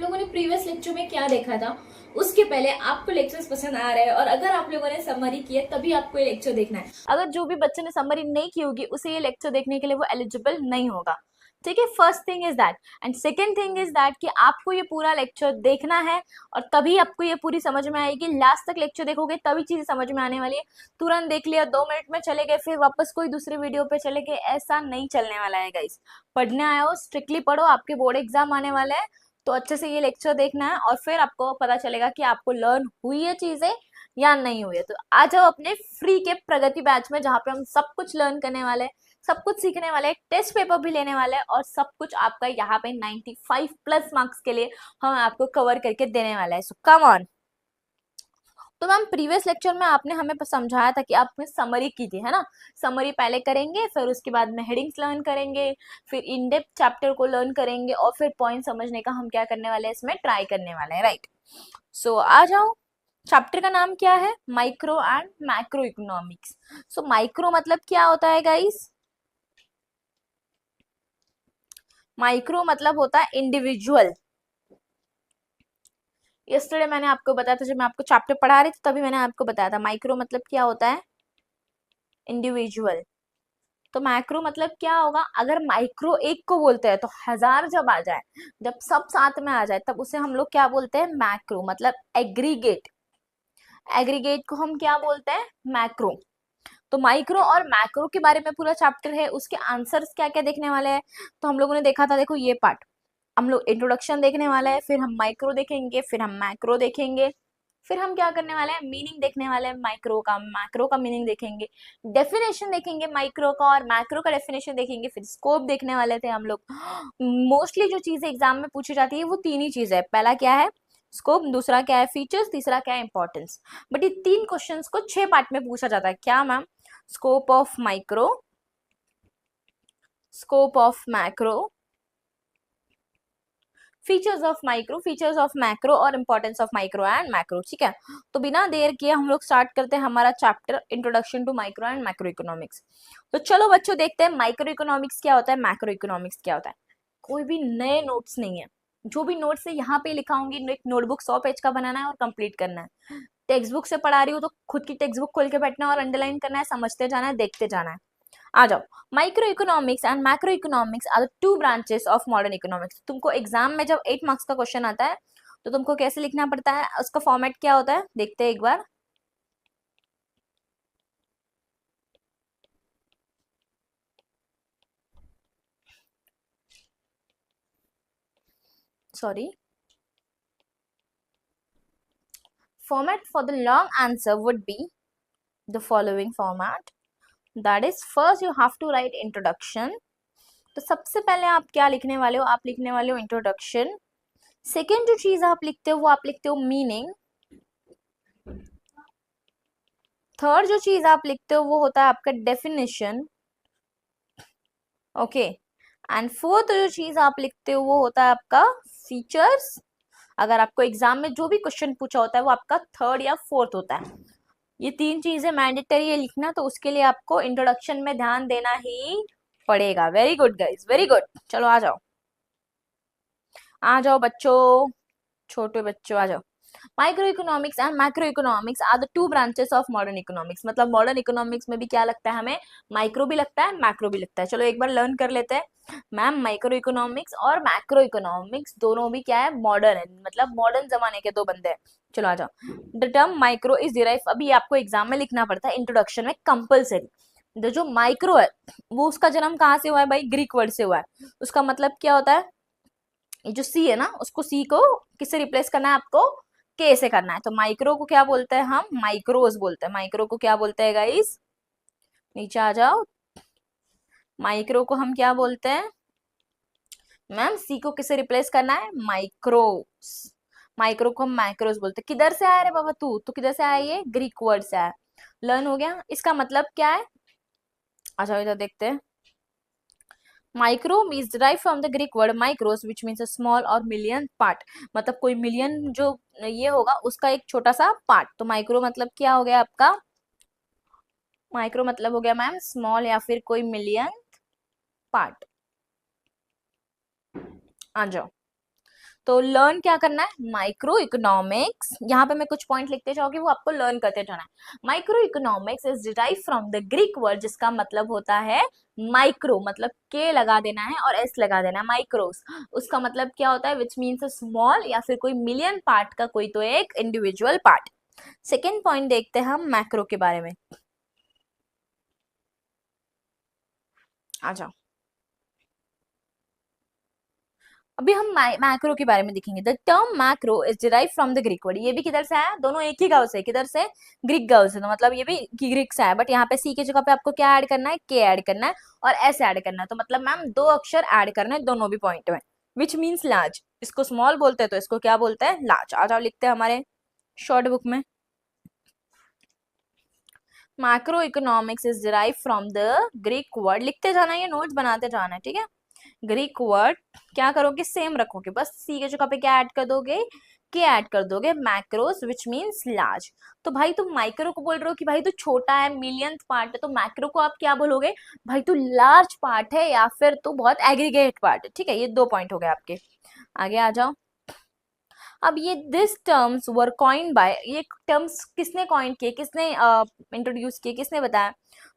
लोगों ने previous lecture में क्या देखा था, उसके पहले आपको लेक्चर्स पसंद आ रहे हैं और अगर आप लोगों ने समरी किया तभी आपको ये लेक्चर देखना है। अगर जो भी बच्चे ने समरी नहीं की होगी उसे ये लेक्चर देखने के लिए वो एलिजिबल नहीं होगा। ठीक है, first thing is that. And second thing is that कि आपको ये पूरा लेक्चर देखना है और तभी आपको ये पूरी समझ में आएगी। लास्ट तक लेक्चर देखोगे तभी चीजें समझ में आने वाली है। तुरंत देख लिया, 2 मिनट में चले गए, फिर वापस कोई दूसरे वीडियो पे चले गए, ऐसा नहीं चलने वाला है गाइस। पढ़ने आए हो, स्ट्रिक्टली पढ़ो, आपके बोर्ड एग्जाम आने वाले हैं तो अच्छे से ये लेक्चर देखना है और फिर आपको पता चलेगा कि आपको लर्न हुई है चीजें या नहीं हुई है। तो आ जाओ अपने फ्री के प्रगति बैच में, जहाँ पे हम सब कुछ लर्न करने वाले हैं, सब कुछ सीखने वाले हैं, टेस्ट पेपर भी लेने वाले हैं और सब कुछ आपका यहाँ पे 95+ मार्क्स के लिए हम आपको कवर करके देने वाले हैं। सो कम ऑन। तो मैम प्रीवियस लेक्चर में आपने हमें समझाया था कि आपने समरी की थी, है ना। समरी पहले करेंगे, फिर उसके बाद में हेडिंग्स लर्न करेंगे, फिर इन डेप्थ चैप्टर को लर्न करेंगे और फिर पॉइंट समझने का हम क्या करने वाले हैं, इसमें ट्राई करने वाले हैं, राइट। सो आ जाओ, चैप्टर का नाम क्या है, micro and macro economics. So micro मतलब क्या होता है गाइस? माइक्रो मतलब होता है इंडिविजुअल। यस्टरडे मैंने आपको बताया था, जब मैं आपको चैप्टर पढ़ा रही थी तभी मैंने आपको बताया था माइक्रो मतलब क्या होता है, इंडिविजुअल। तो मैक्रो मतलब क्या होगा? अगर माइक्रो एक को बोलते हैं तो हजार जब आ जाए, जब सब साथ में आ जाए तब उसे हम लोग क्या बोलते हैं, मैक्रो, मतलब एग्रीगेट। एग्रीगेट को हम क्या बोलते हैं, मैक्रो। तो माइक्रो और मैक्रो के बारे में पूरा चैप्टर है, उसके आंसर्स क्या क्या देखने वाले हैं। तो हम लोगों ने देखा था, देखो ये पार्ट हम लोग इंट्रोडक्शन देखने वाला है, फिर हम माइक्रो देखेंगे, फिर हम मैक्रो देखेंगे, फिर हम क्या करने वाले हैं, मीनिंग देखने वाले हैं माइक्रो का, मैक्रो का मीनिंग देखेंगे, डेफिनेशन देखेंगे माइक्रो का और मैक्रो का डेफिनेशन देखेंगे, फिर स्कोप देखने वाले थे हम लोग। मोस्टली जो चीजें एग्जाम में पूछी जाती है वो तीन ही चीज है, पहला क्या है स्कोप, दूसरा क्या है फीचर्स, तीसरा क्या है इंपॉर्टेंस। बट ये तीन क्वेश्चंस को 6 पार्ट में पूछा जाता है। क्या ma'am? Scope of micro, scope of macro, features of micro, features of macro और importance of micro and macro. ठीक है, तो बिना देर किए हम लोग स्टार्ट करते हैं हमारा chapter introduction to micro and macro economics. तो चलो बच्चों देखते हैं माइक्रो इकोनॉमिक्स क्या होता है, मैक्रो इकोनॉमिक्स क्या होता है। कोई भी नए नोट्स नहीं है, जो भी नोट्स है यहाँ पे लिखा होंगी। एक नोटबुक 100 पेज का बनाना है और कंप्लीट करना है। टेक्स्ट बुक से पढ़ा रही हूँ तो खुद की टेक्स्ट बुक खोल के बैठना है और अंडरलाइन करना है, समझते जाना है, देखते जाना है। आ जाओ, micro economics and macro economics are the two branches of modern economics. तुमको एग्जाम में जब 8 मार्क्स का क्वेश्चन आता है तो तुमको कैसे लिखना पड़ता है, उसका फॉर्मेट क्या होता है, देखते हैं एक बार। Sorry, format for the long answer would be the following format, that is first you have to write introduction। तो सबसे पहले आप क्या लिखने वाले हो, आप लिखने वाले हो इंट्रोडक्शन। सेकेंड जो चीज आप लिखते हो वो आप लिखते हो मीनिंग। थर्ड जो चीज आप लिखते हो वो होता है आपका डेफिनेशन। ओके, एंड फोर्थ जो चीज आप लिखते हो वो होता है आपका फीचर्स। अगर आपको एग्जाम में जो भी क्वेश्चन पूछा होता है वो आपका थर्ड या फोर्थ होता है। ये तीन चीजें मैंडेटरी है लिखना, तो उसके लिए आपको इंट्रोडक्शन में ध्यान देना ही पड़ेगा। Very good guys, very good. चलो आ जाओ, आ जाओ बच्चों, छोटे बच्चों आ जाओ। Micro economics and macro economics are the two branches of modern economics. मतलब मॉडर्न इकोनॉमिक्स में भी क्या लगता है हमें, माइक्रो भी लगता है, मैक्रो भी लगता है। चलो एक बार लर्न कर लेते हैं। मैम माइक्रो इकोनॉमिक्स और मैक्रो इकोनॉमिक्स दोनों भी क्या है, मॉडर्न है, मतलब मॉडर्न जमाने के दो बंदे हैं। चलो आ जाओ। The term micro is derive, अभी आपको एग्जाम में लिखना पड़ता है इंट्रोडक्शन में कंपल्सरी। जो माइक्रो है वो उसका जन्म कहाँ से हुआ है भाई, ग्रीक वर्ड से हुआ है। उसका मतलब क्या होता है, ये जो सी है ना, उसको सी को किससे रिप्लेस करना है आपको, के से करना है। तो माइक्रो को क्या बोलते हैं हम, माइक्रोज बोलते हैं। माइक्रो को क्या बोलते हैं गाइस, नीचे आ जाओ। माइक्रो को हम क्या बोलते हैं मैम, सी को किससे रिप्लेस करना है, माइक्रोस। माइक्रो को हम माइक्रोस बोलते हैं। किधर से आया रे बाबा, तू किधर से आया, ये ग्रीक वर्ड से आया। लर्न हो गया, इसका मतलब क्या है। अच्छा इधर देखते हैं। Micro means derive from the Greek word mikros which means a small और मिलियन पार्ट। मतलब कोई मिलियन जो ये होगा उसका एक छोटा सा पार्ट। तो माइक्रो मतलब क्या हो गया आपका, माइक्रो मतलब हो गया मैम स्मॉल या फिर कोई मिलियन पार्ट। आ जाओ, तो लर्न क्या करना है, माइक्रो इकोनॉमिक्स, यहाँ पे मैं कुछ पॉइंट लिखते जाऊंगी, वो आपको लर्न करते जाना है। Micro economics is derive from the Greek word, जिसका मतलब होता है माइक्रो, मतलब के लगा देना है और एस लगा देना है, माइक्रोस। उसका मतलब क्या होता है, विच मीन्स स्मॉल या फिर कोई मिलियन पार्ट का कोई तो एक इंडिविजुअल पार्ट। सेकेंड पॉइंट देखते हैं हम मैक्रो के बारे में, आ जाओ। अभी हम मैक्रो के बारे में देखेंगे। The term macro is derive from the Greek word, ये भी किधर से आया, दोनों एक ही गांव से, किधर से, ग्रीक गांव से, तो मतलब ये भी ग्रीक से आया, बट यहाँ पे सी की जगह पे आपको क्या ऐड करना है, के ऐड करना है और एस ऐड करना है, तो मतलब मैम दो अक्षर ऐड करना है दोनों भी पॉइंट में, विच मीन्स लार्ज। इसको स्मॉल बोलते हैं तो इसको क्या बोलते हैं, लार्ज। आ जाओ लिखते हैं हमारे शॉर्ट बुक में, macro economics is derive from the Greek word, लिखते जाना है, ये नोट्स बनाते जाना है, ठीक है। ग्रीक वर्ड क्या करोगे, सेम रखोगे, बस सी के जगह पे क्या ऐड कर दोगे, के ऐड कर दोगे, मैक्रोस विच मीन्स लार्ज। तो भाई तुम माइक्रो को बोल रहे हो कि भाई तू छोटा है, मिलियंथ पार्ट है, तो मैक्रो को आप क्या बोलोगे, भाई तू लार्ज पार्ट है या फिर तू बहुत एग्रीगेट पार्ट है, ठीक है। ये दो पॉइंट हो गए आपके, आगे आ जाओ। अब ये this terms were coined bye, ये टर्म्स किसने कॉइन किए, किसने इंट्रोड्यूस किए, किसने बताया,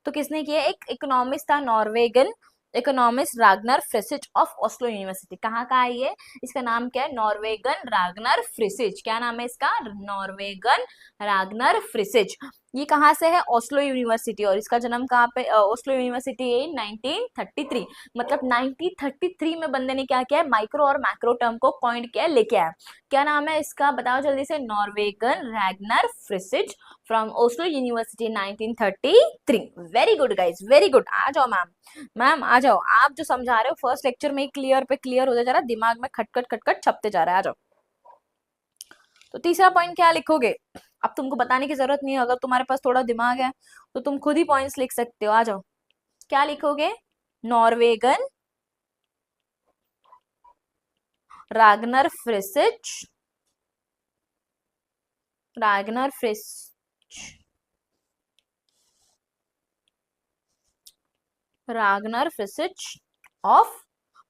तो किसने किया, एक इकोनॉमिस्ट था नॉर्वेगन economist Ragnar फ्रिसिच of Oslo university. कहाँ का है ये, इसका नाम क्या है, नॉर्वेगन रागनर फ्रिसिच, क्या नाम है इसका, नॉर्वेगन रागनर फ्रिसिच। ये कहाँ से है, ओस्लो यूनिवर्सिटी, और इसका जन्म कहाँ पे, ओस्लो यूनिवर्सिटी इन 1933, मतलब 1933 में बंदे ने क्या किया है, माइक्रो और मैक्रो टर्म को कॉइंड किया, लेके आया। क्या नाम है इसका, बताओ जल्दी से, Norwegian Ragnar Frisch from Oslo university 1933। Very good guys, very good. आ जाओ मैम, मैम आ जाओ, आप जो समझा रहे हो फर्स्ट लेक्चर में क्लियर पे क्लियर होता जा रहा है, दिमाग में खटखट खटखट छपते जा रहा है। आ जाओ, तो तीसरा पॉइंट क्या लिखोगे, अब तुमको बताने की जरूरत नहीं है, अगर तुम्हारे पास थोड़ा दिमाग है तो तुम खुद ही पॉइंट्स लिख सकते हो। आ जाओ, क्या लिखोगे, नॉर्वेगन Ragnar फ्रिसिच, Ragnar Friis Ragnar फ्रिसिच of,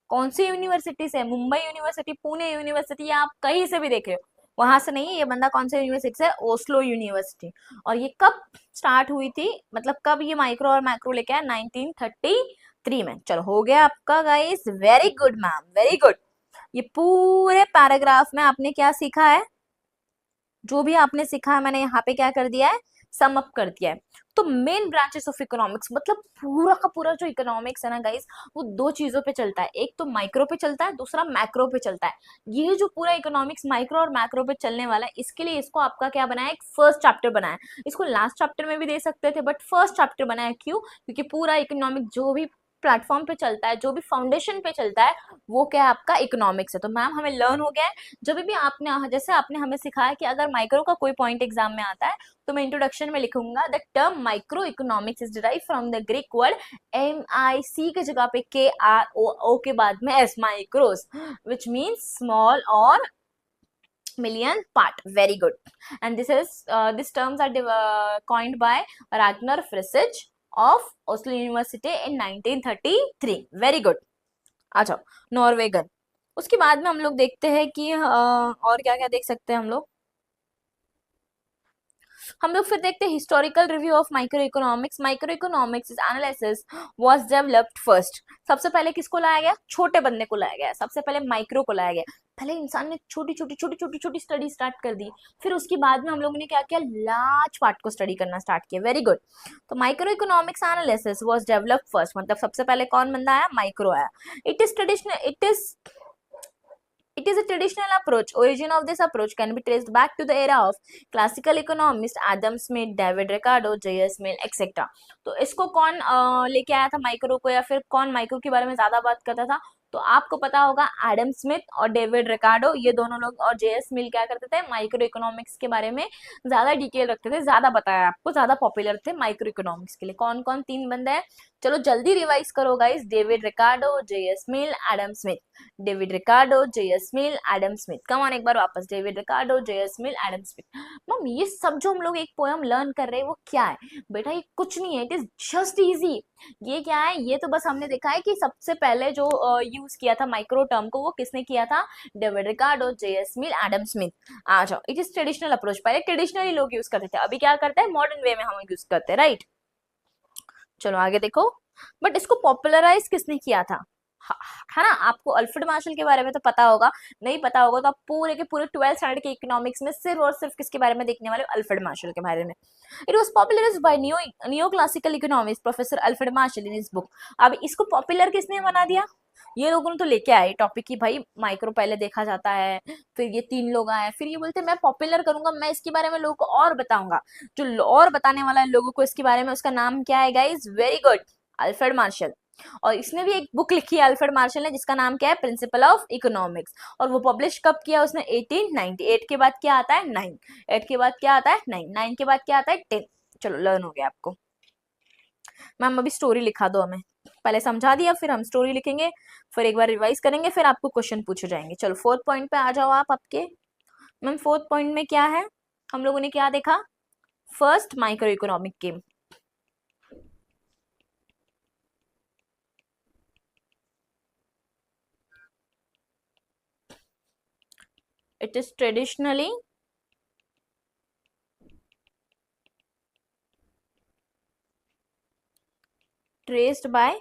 कौन सी यूनिवर्सिटी से, मुंबई यूनिवर्सिटी, पुणे यूनिवर्सिटी, या आप कहीं से भी देख रहे हो, वहां से नहीं, ये बंदा कौन सी यूनिवर्सिटी से, ओस्लो यूनिवर्सिटी। और ये कब स्टार्ट हुई थी, मतलब कब ये माइक्रो और मैक्रो लेके आया, 1933 में। चलो हो गया आपका guys, very good ma'am, very good. ये पूरे पैराग्राफ में आपने क्या सीखा है, जो भी आपने सीखा है मैंने यहाँ पे क्या कर दिया है, सम अप कर दिया है। तो मेन ब्रांचेस ऑफ इकोनॉमिक्स, मतलब पूरा का पूरा जो इकोनॉमिक्स है ना गाइस, वो दो चीजों पे चलता है, एक तो माइक्रो पे चलता है, दूसरा मैक्रो पे चलता है। ये जो पूरा इकोनॉमिक्स माइक्रो और मैक्रो पे चलने वाला है, इसके लिए इसको आपका क्या बनाया, एक फर्स्ट चैप्टर बनाया। इसको लास्ट चैप्टर में भी दे सकते थे, बट फर्स्ट चैप्टर बनाया क्यों, क्योंकि पूरा इकोनॉमिक जो भी प्लेटफॉर्म पे चलता है, जो भी फाउंडेशन पे चलता है, वो क्या है, आपका इकोनॉमिक्स है। तो मैम हमें लर्न हो गया है, जब भी आपने, जैसे आपने हमें सिखाया कि अगर माइक्रो का कोई पॉइंट एग्जाम में आता है, तो मैं इंट्रोडक्शन में लिखूंगा the term micro economics is derive from the Greek word MIC के जगह पे KRO के बाद में S, माइक्रोस, विच मीन्स स्मॉल और million part. Very good. And these terms are coined by Ragnar Fritzsche of Oslo University in 1933. Very good. आ जाओ, नॉर्वेगन। उसके बाद में हम लोग देखते हैं कि और क्या क्या देख सकते हैं हम लोग फिर देखते हैं historical review of micro economics. Micro economics analysis was developed first, सबसे पहले किसको लाया गया, छोटे बंदे को लाया गया, सबसे पहले माइक्रो को लाया गया। पहले इंसान ने छोटी छोटी छोटी छोटी छोटी स्टडी स्टार्ट कर दी, फिर उसके बाद में हम लोगों ने क्या किया, लार्ज पार्ट को स्टडी करना स्टार्ट किया। Very good. तो micro economics analysis was developed first, मतलब सबसे पहले कौन बंदा आया, माइक्रो आया। It is traditional, it is a traditional approach. Origin of this approach can be traced back to the era of classical economists Adam Smith, David Ricardo, J.S. Mill, etc. तो इसको कौन लेके आया था माइक्रो को, या फिर कौन माइक्रो के बारे में ज्यादा बात करता था, तो आपको पता होगा एडम स्मिथ और डेविड रिकार्डो, ये दोनों लोग, और J.S. मिल क्या करते थे, माइक्रो इकोनॉमिक्स के बारे में ज्यादा डिटेल रखते थे, ज्यादा बताया आपको, ज्यादा पॉपुलर थे माइक्रो इकोनॉमिक्स के लिए। कौन कौन तीन बंदे हैं, चलो जल्दी रिवाइज करो guys, David Ricardo, J.S. Mill, Adam Smith. David Ricardo, J.S. Mill, Adam Smith. Come on एक बार वापस, डेविड रिकार्डो, J.S. मिल, एडम स्मिथ। मम ये सब जो हम लोग एक पोएम लर्न कर रहे हैं वो क्या है बेटा, ये कुछ नहीं है, इट इज जस्ट इजी। ये क्या है, ये तो बस हमने देखा है कि सबसे पहले जो यूज किया था माइक्रो टर्म को, वो किसने किया था? डेविड रिकार्डो, जेएस मिल, एडम स्मिथ। आ जाओ, इट इज ट्रेडिशनल अप्रोच। पहले ट्रेडिशनली लोग यूज करते थे, अभी क्या करते हैं? मॉडर्न वे में हम यूज करते हैं, राइट। चलो आगे देखो, बट इसको पॉपुलराइज किसने किया था? ह- है ना, आपको अल्फ्रेड मार्शल के बारे में तो पता होगा, नहीं पता होगा तो आप पूरे के पूरे 12th स्टैंडर्ड के इकोनॉमिक्स में सिर्फ और सिर्फ किसके बारे में देखने वाले हो? अल्फ्रेड मार्शल के बारे में। It was popularised by new classical economics professor Alfred Marshall in his book. अब इसको पॉपुलर किसने बना दिया? ये लोगों ने तो लेके आए टॉपिक की भाई माइक्रो पहले देखा जाता है, फिर ये 3 लोग आए, फिर ये बोलते मैं पॉपुलर करूंगा, मैं इसके बारे में लोगों को और बताऊंगा। जो और बताने वाला है लोगों को इसके बारे में, उसका नाम क्या है guys? Very good, Alfred Marshall. और इसने भी एक बुक लिखी है अल्फ्रेड मार्शल ने, जिसका नाम क्या है? Principle of economics. और वो पब्लिश कब किया उसने? 1898 के बाद क्या आता है? 9। 8 के बाद क्या आता है? 9। 9 के बाद क्या आता है? 10। चलो लर्न हो गया आपको। मैम अभी स्टोरी लिखा दो हमें, पहले समझा दिया फिर हम स्टोरी लिखेंगे, फिर एक बार रिवाइज करेंगे, फिर आपको क्वेश्चन पूछे जाएंगे। चलो फोर्थ पॉइंट पे आ जाओ आप आपके। मैम फोर्थ पॉइंट में क्या है? हम लोगों ने क्या देखा? First micro economic game. It is traditionally traced by,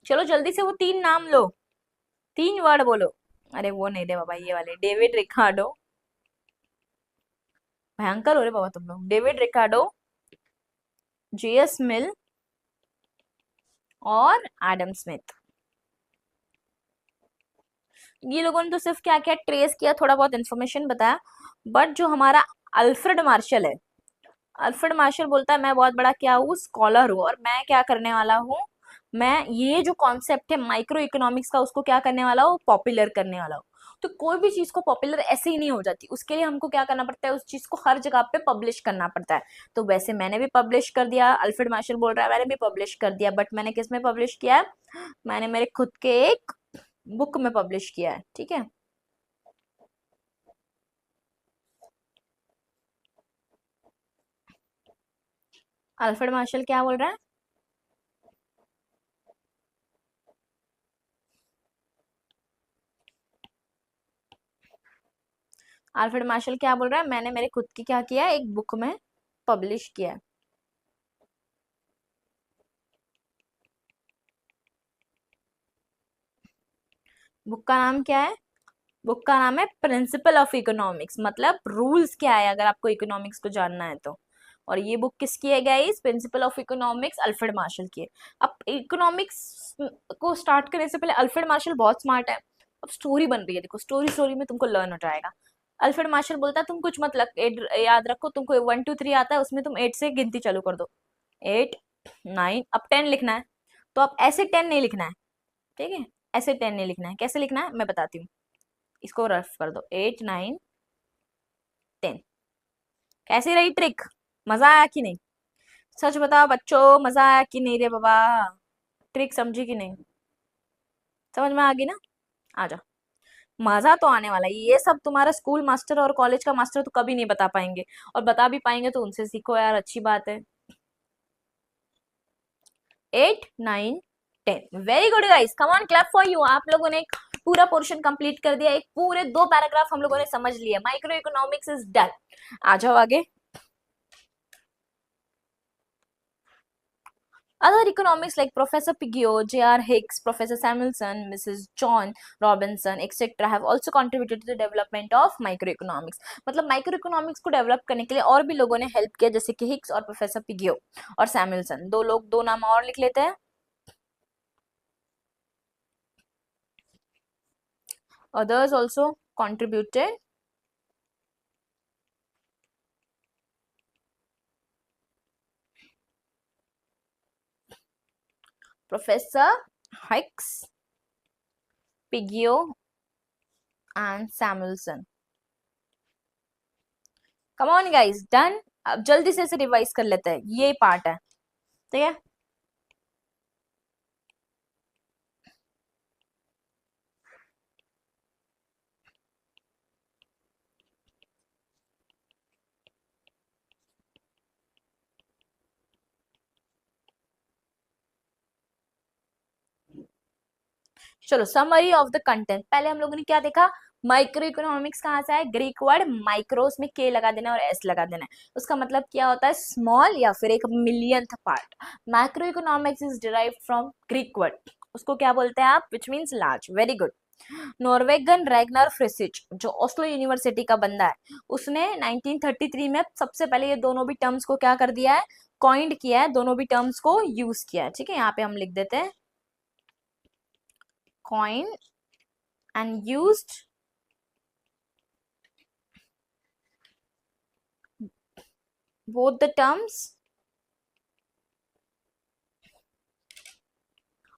चलो जल्दी से वो 3 नाम लो, 3 वर्ड बोलो। अरे वो नहीं दे बाबा, ये वाले, डेविड रिकार्डो, भयंकर हो रहे बाबा तुम लोग। डेविड रिकार्डो, जेएस मिल और एडम स्मिथ। ये लोगों ने तो सिर्फ क्या क्या ट्रेस किया, थोड़ा बहुत इन्फॉर्मेशन बताया, बट जो हमारा अल्फ्रेड मार्शल है, अल्फ्रेड मार्शल बोलता है मैं बहुत बड़ा क्या हूँ? स्कॉलर हूँ, और मैं क्या करने वाला हूँ? मैं ये जो कॉन्सेप्ट है माइक्रो इकोनॉमिक्स का, उसको क्या करने वाला हूँ? पॉपुलर करने वाला हूँ। तो कोई भी चीज को पॉपुलर ऐसे ही नहीं हो जाती, उसके लिए हमको क्या करना पड़ता है? उस चीज को हर जगह पे पब्लिश करना पड़ता है। तो वैसे मैंने भी पब्लिश कर दिया, अल्फ्रेड मार्शल बोल रहा है मैंने भी पब्लिश कर दिया, बट मैंने किस में पब्लिश किया है? मैंने मेरे खुद के एक बुक में पब्लिश किया है, ठीक है। अल्फ्रेड मार्शल क्या बोल रहा है? अल्फ्रेड मार्शल क्या बोल रहा है? मैंने मेरे खुद की क्या किया है? एक बुक में पब्लिश किया है। बुक का नाम क्या है? बुक का नाम है प्रिंसिपल ऑफ इकोनॉमिक्स, मतलब रूल्स क्या है अगर आपको इकोनॉमिक्स को जानना है तो। और ये बुक किसकी है guys? Principle of economics Alfred Marshall की है। अब इकोनॉमिक्स को स्टार्ट करने से पहले अल्फ्रेड मार्शल बहुत स्मार्ट है। अब स्टोरी बन रही है, देखो स्टोरी स्टोरी में तुमको लर्न हो जाएगा। अल्फ्रेड मार्शल बोलता है तुम कुछ मत लग, याद रखो, तुमको 1 2 3 आता है, उसमें तुम 8 से गिनती चालू कर दो। 8 9, अब 10 लिखना है, तो अब ऐसे 10 नहीं लिखना है, ठीक है। ऐसे 10 नहीं लिखना है, कैसे लिखना है मैं बताती हूँ। इसको रफ कर दो, 8 9 10। कैसी रही ट्रिक? मजा आया कि नहीं? सच बताओ बच्चों, मजा आया कि नहीं रे बाबा? ट्रिक समझी कि नहीं? समझ में आ गई ना? आ जाओ। मजा तो आने वाला है, ये सब तुम्हारा स्कूल मास्टर और कॉलेज का मास्टर तो कभी नहीं बता पाएंगे, और बता भी पाएंगे तो उनसे सीखो यार, अच्छी बात है। 8 9 10, very good guys, come on clap for you. आप लोगों ने एक पूरा पोर्शन कंप्लीट कर दिया, एक पूरे 2 पैराग्राफ हम लोगों ने समझ लिया। Micro economics is done. आ जाओ आगे। Other economics like Professor Piggio, J.R. Hicks, Professor Samuelson, Mrs. John Robinson, etc. have also contributed to the development of microeconomics. मतलब microeconomics को डेवलप करने के लिए और भी लोगों ने हेल्प किया, जैसे कि हिक्स और प्रोफेसर पिगियो और सैमुअलसन। 2 लोग, 2 नाम और लिख लेते हैं। Others also contributed, Professor Hicks, Piggio and Samuelson. Come on guys, done। अब जल्दी से इसे रिवाइज कर लेते हैं, ये पार्ट है, ठीक है। चलो समरी ऑफ द कंटेंट, पहले हम लोगों ने क्या देखा, माइक्रो इकोनॉमिक्स कहाँ से है, ग्रीक वर्ड माइक्रोस में के लगा देना और एस लगा देना है, उसका मतलब क्या होता है, स्मॉल या फिर एक millionth part. Micro economics is derived from Greek word, उसको क्या बोलते हैं आप, which means large, very good. Norwegian Ragnar Frisch जो ओस्लो यूनिवर्सिटी का बंदा है, उसने 1933 में सबसे पहले ये दोनों भी टर्म्स को क्या कर दिया है, कॉइंड किया है, दोनों भी टर्म्स को यूज किया है, ठीक है, यहाँ पे हम लिख देते हैं coin and used both the terms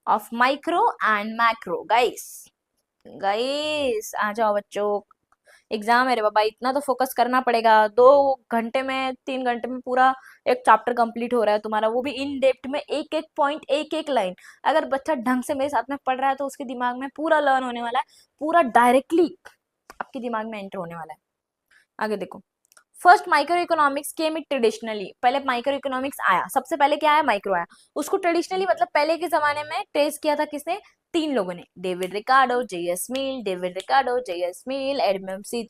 of micro and macro। Guys guys आ जाओ बच्चों, एग्जाम है रे बाबा, इतना तो फोकस करना पड़ेगा, 2 घंटे में 3 घंटे में पूरा एक चैप्टर कंप्लीट हो रहा है तुम्हारा, वो भी इन डेप्थ में, एक एक पॉइंट एक एक लाइन। अगर बच्चा ढंग से मेरे साथ में पढ़ रहा है तो उसके दिमाग में पूरा लर्न होने वाला है, पूरा डायरेक्टली आपके दिमाग में एंटर होने वाला है। आगे देखो, first micro economics came it traditionally, पहले माइक्रो इकोनॉमिक्स आया, सबसे पहले क्या आया, माइक्रो आया। उसको ट्रेडिशनली मतलब पहले के जमाने में ट्रेस किया था किसने, 3 लोगों ने, David Ricardo, J S. Mill, David Ricardo, J S. Mill, Adam Smith,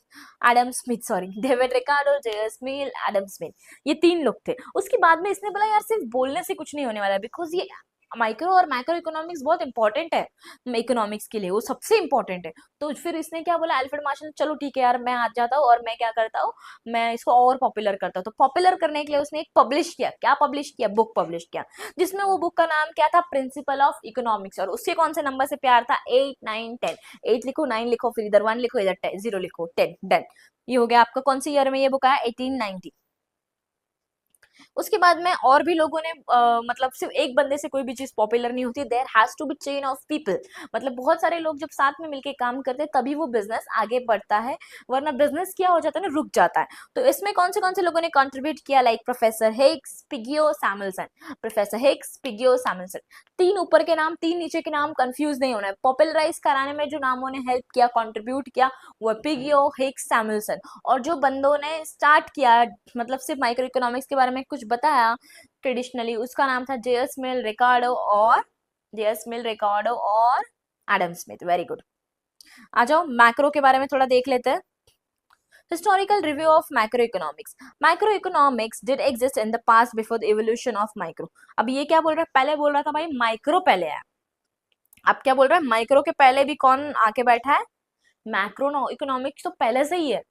Adam Smith, sorry, David Ricardo, J S. Mill, Adam Smith, ये 3 लोग थे। उसके बाद में इसने बोला यार सिर्फ बोलने से कुछ नहीं होने वाला, बिकॉज ये माइक्रो और मैक्रो इकोनॉमिक्स बहुत इंपॉर्टेंट है इकोनॉमिक्स के लिए, वो सबसे इंपॉर्टेंट है। तो फिर इसने क्या बोला, अल्फ्रेड मार्शल, चलो ठीक है यार मैं आ जाता हूँ और मैं क्या करता हूँ, मैं इसको और पॉपुलर करता हूँ। तो पॉपुलर करने के लिए उसने एक पब्लिश किया, क्या पब्लिश किया, बुक पब्लिश किया, जिसमें वो बुक का नाम क्या था, प्रिंसिपल ऑफ इकोनॉमिक्स। और उसके कौन से नंबर से प्यार था, 8 9 10, 8 लिखो, 9 लिखो, फिर इधर 1 लिखो, इधर 0 लिखो, 10 डन। ये हो गया आपका, कौन सी ईयर में ये बुक आया, 1890। उसके बाद में और भी लोगों ने मतलब सिर्फ एक बंदे से कोई भी चीज पॉपुलर नहीं होती, there has to be chain of people, मतलब बहुत सारे लोग जब साथ में मिलके काम करते हैं तभी वो बिजनेस आगे बढ़ता है, वरना बिजनेस क्या हो जाता है ना, रुक जाता है। तो इसमें कौन से लोगों ने कंट्रीब्यूट किया, like professor Hicks, Pigou, Samuelson, professor Hicks, Pigou, Samuelson. 3 ऊपर के नाम 3 नीचे के नाम कंफ्यूज नहीं होना है, पॉपुलराइज कराने में जो नामों ने हेल्प किया, कंट्रीब्यूट किया, वो पिगियो, हिग्स, सैमुअलसन। और जो बंदों ने स्टार्ट किया, मतलब सिर्फ माइक्रो इकोनॉमिक्स के बारे में कुछ बताया ट्रेडिशनली, उसका नाम था जे.एस. मिल, रिकार्डो और जे.एस. मिल, रिकार्डो और एडम स्मिथ, वेरी गुड। आ जाओ मैक्रो के बारे में थोड़ा देख लेते हैं। Historical review of macroeconomics. Macroeconomics did exist in the past before the evolution of micro. अब ये क्या बोल रहा है, पहले बोल रहा था भाई माइक्रो पहले है, अब क्या बोल रहा है, माइक्रो के पहले भी कौन आके बैठा है, मैक्रो इकोनॉमिक्स तो पहले से ही है।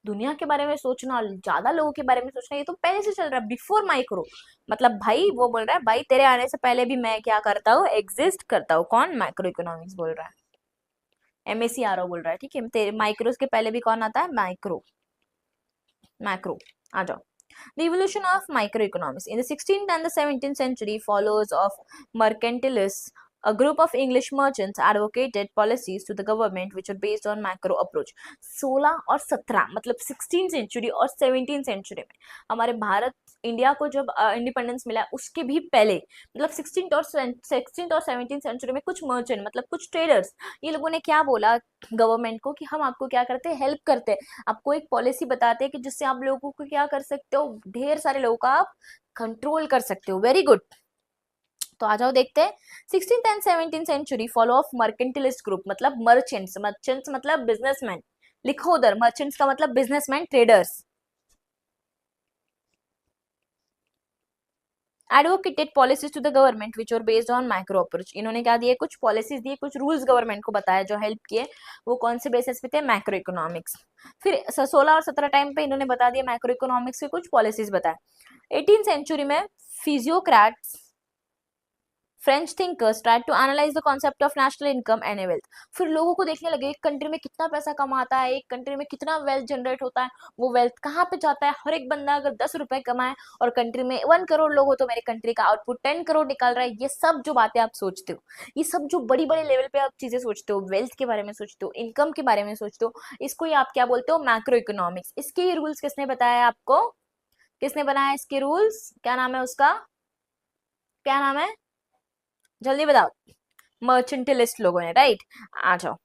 दुनिया के बारे में सोचना, ज्यादा लोगों के बारे में सोचना, ये तो पहले से चल रहा है, बिफोर माइक्रो। मतलब भाई वो बोल रहा है भाई तेरे आने से पहले भी मैं क्या करता हूँ, एग्जिस्ट करता हूँ, कौन, माइक्रो इकोनॉमिक्स बोल रहा है, एमएससी बोल रहा है, ठीक है, तेरे माइक्रोस के पहले भी कौन आता है, माइक्रो, मैक्रो। आ जाओ, The evolution of microeconomics in the 16th and the 17th century follows of mercantilists. A group of English merchants advocated policies to the government which were based on macro approach. 16 और 17 मतलब 16th century और 17th century में, हमारे Bharat India को जब independence मिला उसके भी पहले, मतलब 16th और 17th सेंचुरी में कुछ मर्चेंट मतलब कुछ ट्रेडर्स, ये लोगों ने क्या बोला गवर्नमेंट को कि हम आपको क्या करते हैं, हेल्प करते हैं, आपको एक पॉलिसी बताते हैं कि जिससे आप लोगों को क्या कर सकते हो, ढेर सारे लोगों का आप कंट्रोल कर सकते हो, वेरी गुड। तो आ जाओ देखते हैं, 16th and 17th century follow of mercantilist group, मतलब मर्चेंट्स, मर्चेंट्स मतलब बिजनेसमैन, लिखो उधर, मर्चेंट्स का मतलब businessman, traders. Advocated policies to the government which are based on micro approach, इन्होंने क्या दिए, कुछ पॉलिसीज दिए, कुछ रूल्स गवर्नमेंट को बताया, जो हेल्प किए, वो कौन से बेसिस पे थे, मैक्रो इकोनॉमिक्स। फिर 16 और 17 टाइम पे इन्होंने बता दिया मैक्रो इकोनॉमिक्स के कुछ पॉलिसीज बताए। 18th सेंचुरी में physiocrats, French thinkers try to analyse the concept of national income and wealth. फिर लोगों को देखने लगे एक कंट्री में कितना पैसा कमाता है, एक कंट्री में कितना वेल्थ जनरेट होता है, वो वेल्थ कहाँ पे जाता है, हर एक बंदा अगर 10 रुपए कमाए और कंट्री में 1 करोड़ लोग हो तो मेरे कंट्री का आउटपुट 10 करोड़ निकाल रहा है, ये सब जो बातें आप सोचते हो, ये सब जो बड़ी बड़े लेवल पे आप चीजें सोचते हो, वेल्थ के बारे में सोचते हो, इनकम के बारे में सोचते हो, इसको ही आप क्या बोलते हो, मैक्रो इकोनॉमिक्स। इसके ये रूल्स किसने बताया आपको, किसने बनाया इसके रूल्स, क्या नाम है उसका, क्या नाम है, जल्दी बताओ, मर्चेंटलिस्ट लोगों ने, राइट। आ जाओ,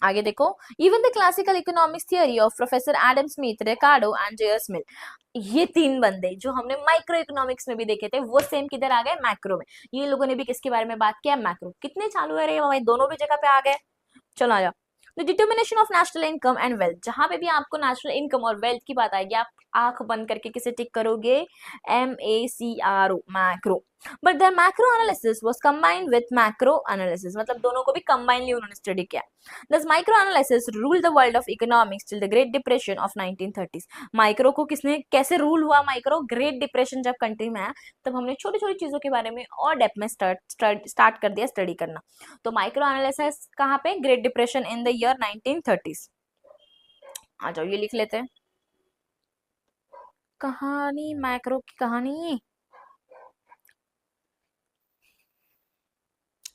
आगे देखो, even the classical economics theory of professor Adam Smith, Ricardo and J S Mill, ये तीन बंदे जो हमने माइक्रो इकोनॉमिक्स में भी देखे थे वो सेम किधर आ गए, मैक्रो में। ये लोगों ने भी किसके बारे में बात किया, मैक्रो। कितने चालू है रे भाई, दोनों भी जगह पे आ गए। चलो आ जाओ। The determination of national income and wealth, जहां पे भी आपको नेशनल इनकम और वेल्थ की बात आएगी, आप आंख बंद करके किसे टिक करोगे, MACRO, macro. But the macro analysis was combined with macro analysis, मतलब दोनों को भी कंबाइनली उन्होंने स्टडी किया। दस micro analysis rule the world of economics till the great depression of 1930s। Micro को किसने, कैसे रूल हुआ माइक्रो, ग्रेट डिप्रेशन जब कंट्री में आया तब हमने छोटी छोटी चीजों के बारे में और डेप्थ में स्टार्ट कर दिया स्टडी करना। तो माइक्रो एनालिसिस कहाँ पे, great depression in the year 1930s। आ जाओ ये लिख लेते हैं, कहानी मैक्रो की कहानी।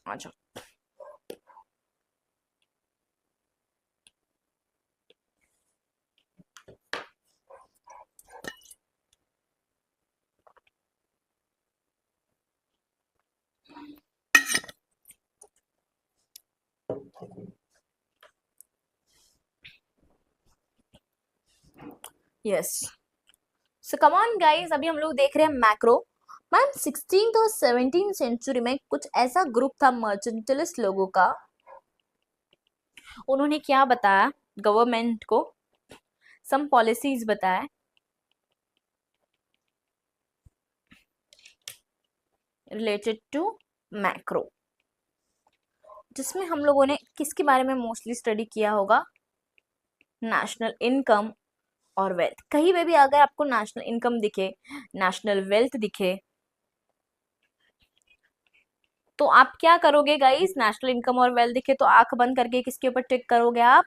आ जाओ। Yes, so come on guys, अभी हम लोग देख रहे हैं मैक्रो। मैम 16th और 17th सेंचुरी में कुछ ऐसा ग्रुप था मर्चेंटलिस्ट लोगों का, उन्होंने क्या बताया गवर्नमेंट को, सम पॉलिसीज बताया रिलेटेड टू मैक्रो, जिसमें हम लोगों ने किसके बारे में मोस्टली स्टडी किया होगा, नेशनल इनकम और वेल्थ। कहीं पे भी अगर आपको नेशनल इनकम दिखे, नेशनल वेल्थ दिखे, तो आप क्या करोगे गाइस, नेशनल इनकम और वेल्थ दिखे तो आंख बंद करके किसके ऊपर टिक करोगे आप,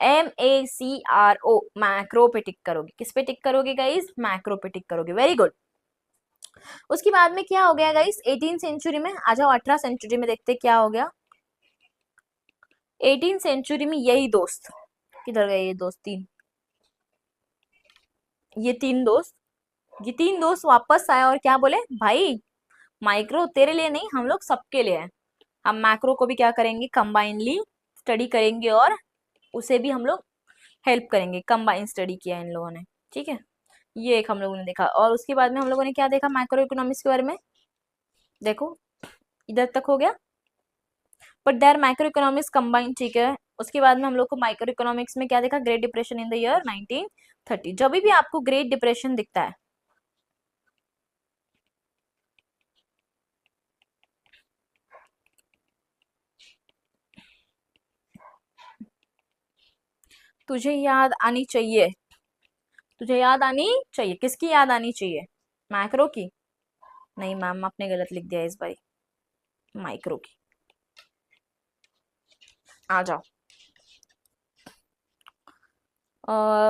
MACRO, मैक्रो पे टिक करोगे। किस पे टिक करोगे गाइस, मैक्रो पे टिक करोगे। Very good. उसके बाद में क्या हो गया गाइस, 18 सेंचुरी में आ जाओ, 18 सेंचुरी में देखते क्या हो गया। 18 सेंचुरी में यही दोस्त, किधर गए ये दोस्त, ये तीन दोस्त वापस आए और क्या बोले, भाई माइक्रो तेरे लिए नहीं, हम लोग सबके लिए हैं। हम मैक्रो को भी क्या करेंगे, कंबाइनली स्टडी करेंगे और उसे भी हम लोग हेल्प करेंगे। कंबाइन स्टडी किया इन लोगों ने, ठीक है। ये एक हम लोगों ने देखा, और उसके बाद में हम लोगों ने क्या देखा मैक्रो इकोनॉमिक्स के बारे में, देखो इधर तक हो गया। But there micro economics combine, ठीक है। उसके बाद में हम लोग को माइक्रो इकोनॉमिक्स में क्या देखा, great depression in the year 1930। जब भी आपको ग्रेट डिप्रेशन दिखता है, तुझे याद आनी चाहिए, तुझे याद आनी चाहिए, किसकी याद आनी चाहिए, मैक्रो की। नहीं मैम आपने गलत लिख दिया इस बारी, माइक्रो की। आ जाओ।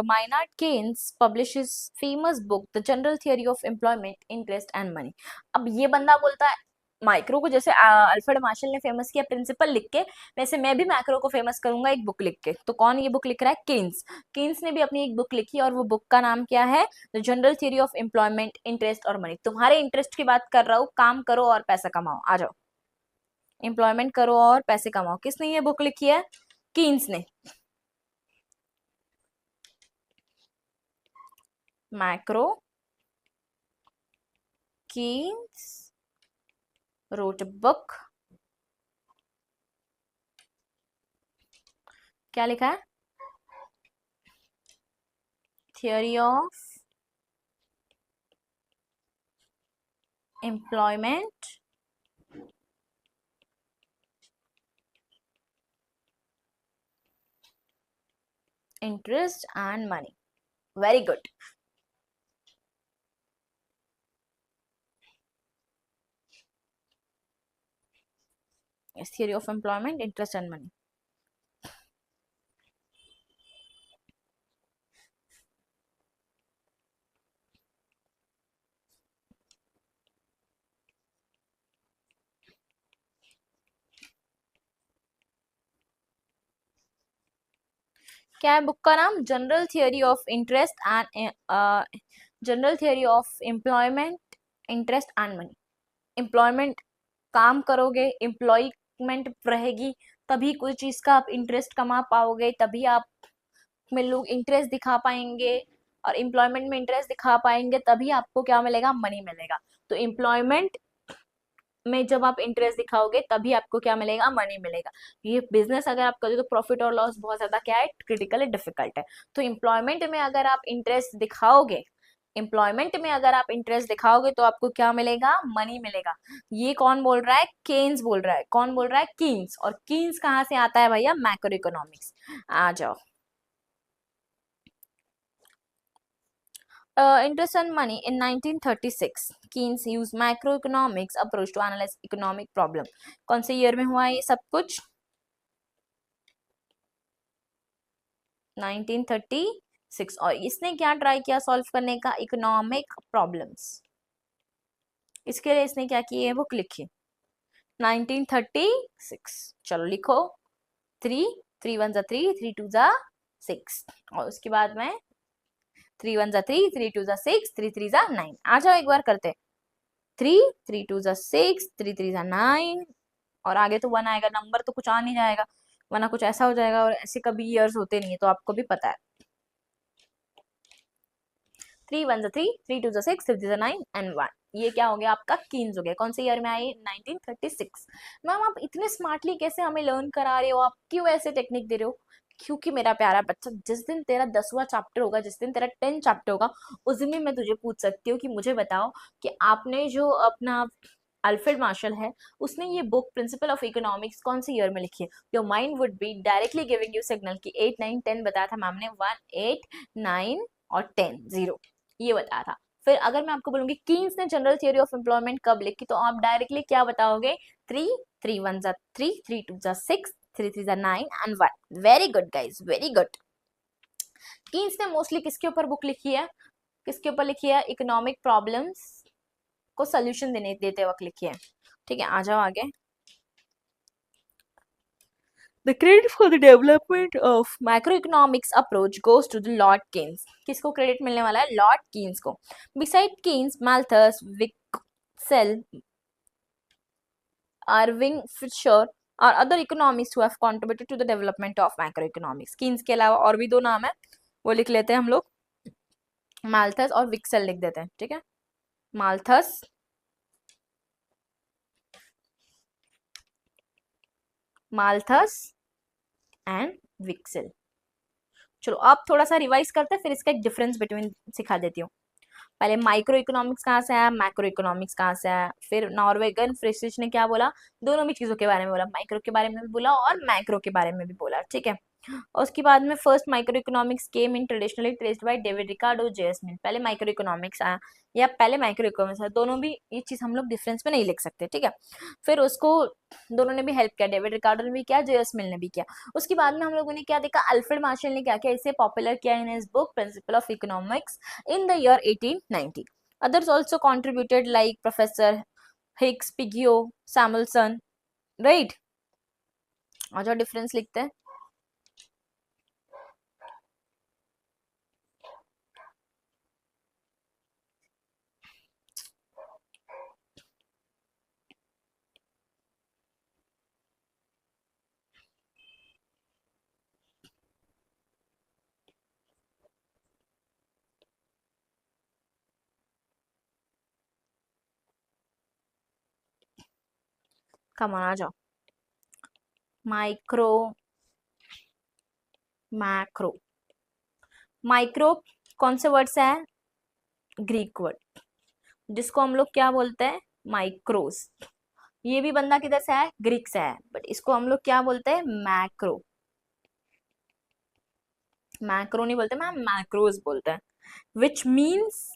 Maynard Keynes publishes famous book the general theory of employment, interest and money. अब ये बंदा बोलता है माइक्रो को, जैसे अल्फ्रेड मार्शल ने फेमस किया प्रिंसिपल लिख के, वैसे मैं भी मैक्रो को फेमस करूंगा एक बुक लिख के। तो कौन ये बुक लिख रहा है, केन्स। केन्स ने भी अपनी एक बुक लिखी और वो बुक का नाम क्या है, the general theory of employment, interest और मनी। तुम्हारे इंटरेस्ट की बात कर रहा हूँ, काम करो और पैसा कमाओ। आ जाओ, एम्प्लॉयमेंट करो और पैसे कमाओ। किसने ये बुक लिखी है, कीन्स ने। Macro Keynes wrote a book, क्या लिखा है, theory of employment, interest and money. Very good. yes, theory of employment, interest and money। क्या है बुक का नाम, general theory of interest and, general theory of employment, interest and money. Employment, काम करोगे, employment रहेगी तभी कोई चीज का आप इंटरेस्ट कमा पाओगे, तभी आप में लोग इंटरेस्ट दिखा पाएंगे, और एम्प्लॉयमेंट में इंटरेस्ट दिखा पाएंगे, तभी आपको क्या मिलेगा, मनी मिलेगा। तो एम्प्लॉयमेंट में जब आप इंटरेस्ट दिखाओगे तभी आपको क्या मिलेगा, मनी मिलेगा। ये बिजनेस अगर आप करोगे तो प्रॉफिट और लॉस बहुत ज्यादा क्या है, क्रिटिकल है, डिफिकल्ट है। तो एम्प्लॉयमेंट में अगर आप इंटरेस्ट दिखाओगे, एम्प्लॉयमेंट में अगर आप इंटरेस्ट दिखाओगे तो आपको क्या मिलेगा, मनी मिलेगा। ये कौन बोल रहा है, केन्स बोल रहा है। कौन बोल रहा है, कीन्स। और कीन्स कहाँ से आता है भैया, मैक्रो इकोनॉमिक्स। आ जाओ। Interest on money in 1936, Keynes used macroeconomics approach to analyze economic problem. कौन से ईयर में हुआ है ये सब कुछ, 1936। और इसने क्या ट्राई किया सॉल्व करने का, इकोनॉमिक प्रॉब्लम्स। इसके लिए इसने क्या किया है, बुक लिखी 1936। चलो लिखो, 3, 3 1 जा 3, 3 2 जा 6, और उसके बाद में 3 1 जा 3, 3 2 जा 6, 3 3 जा 9। आ जाओ एक बार करते, 3 3 2 जा 6, 3 3 जा 9, और आगे तो 1 आएगा, नंबर तो कुछ आ नहीं जाएगा, वरना कुछ ऐसा हो जाएगा, और ऐसे कभी ईयर्स होते नहीं है, तो आपको भी पता है। 3 1 जा 3, 3 2 जा 6, 3 3 जा 9 एंड 1। ये क्या हो गया आपका, कीन्स हो गया। कौन से ईयर में आई, 1936। मैम आप इतने स्मार्टली कैसे हमें लर्न करा रहे हो, आप क्यों ऐसे टेक्निक दे रहे हो? क्योंकि मेरा प्यारा बच्चा, जिस दिन तेरा 10वां चैप्टर होगा, जिस दिन तेरा 10 चैप्टर होगा, उस दिन भी मैं तुझे पूछ सकती हूँ कि मुझे बताओ कि आपने जो अपना अल्फ्रेड मार्शल है, उसने ये बुक प्रिंसिपल ऑफ इकोनॉमिक्स कौन से ईयर में लिखी है? Your mind would be directly giving you signal कि 8 9 10 बताया था मैम ने, 1 8 9 और 10 0 ये बताया था। फिर अगर मैं आपको बोलूंगी कीन्स ने जनरल थियोरी ऑफ एम्प्लॉयमेंट कब लिखी, तो आप डायरेक्टली क्या बताओगे, 3 3 1 जा 3, 3 2 जा 6, 3 3 जा 9 and 1। Very good guys, very good. Keynes ने मोस्टली किसके ऊपर बुक लिखी है, किसके ऊपर लिखी है, इकोनॉमिक प्रॉब्लम्स को सोल्यूशन देते वक्त लिखी है। ठीक है, आ जाओ आगे। The credit for the development of macroeconomics approach goes to the Lord Keynes. किसको क्रेडिट मिलने वाला है, लॉर्ड कीन्स को। Beside Keynes, Malthus, Wicksell, Irving Fisher और other economists who have contributed to the development of macroeconomics. Keynes के अलावा और भी दो नाम है, वो लिख लेते हैं हम लोग, माल्थस और विक्सेल लिख देते हैं। ठीक है, माल्थस, माल्थस एंड विक्सेल। चलो अब थोड़ा सा रिवाइज करते हैं, फिर इसका एक डिफरेंस बिटवीन सिखा देती हूँ। पहले माइक्रो इकोनॉमिक्स कहाँ से आया, मैक्रो इकोनॉमिक्स कहाँ से आया। फिर नॉर्वेगन फ्रिसिच ने क्या बोला, दोनों भी चीजों के बारे में बोला, माइक्रो के बारे में भी बोला और मैक्रो के बारे में भी बोला। ठीक है, और उसके बाद में first micro economics came in traditionally traced by David Ricardo, J S Mill. पहले माइक्रो इकोनॉमिक्स आया या पहले माइक्रो इकोनॉमिक्स आया, दोनों भी ये चीज हम लोग डिफरेंस में नहीं लिख सकते। ठीक है, फिर उसको दोनों ने भी हेल्प किया, डेविड रिकार्डो ने भी किया, जेएस मिल ने भी किया। उसके बाद में हम लोगों ने क्या देखा, अल्फ्रेड मार्शल ने क्या किया, इसे पॉपुलर किया इन his book principle of economics in the year 1890। Others also contributed like Professor Higgs, Pigio, Samuelson, right? और जो डिफरेंस लिखते हैं, कमान आ जाओ। Micro, macro. माइक्रो कौन से वर्ड से है, ग्रीक वर्ड, जिसको हम लोग क्या बोलते हैं, माइक्रोस। ये भी बंदा किधर से है, ग्रीक से है, बट इसको हम लोग क्या बोलते हैं, मैक्रो। मैक्रो नहीं बोलते मैम, मैक्रोस बोलते हैं। विच मीन्स,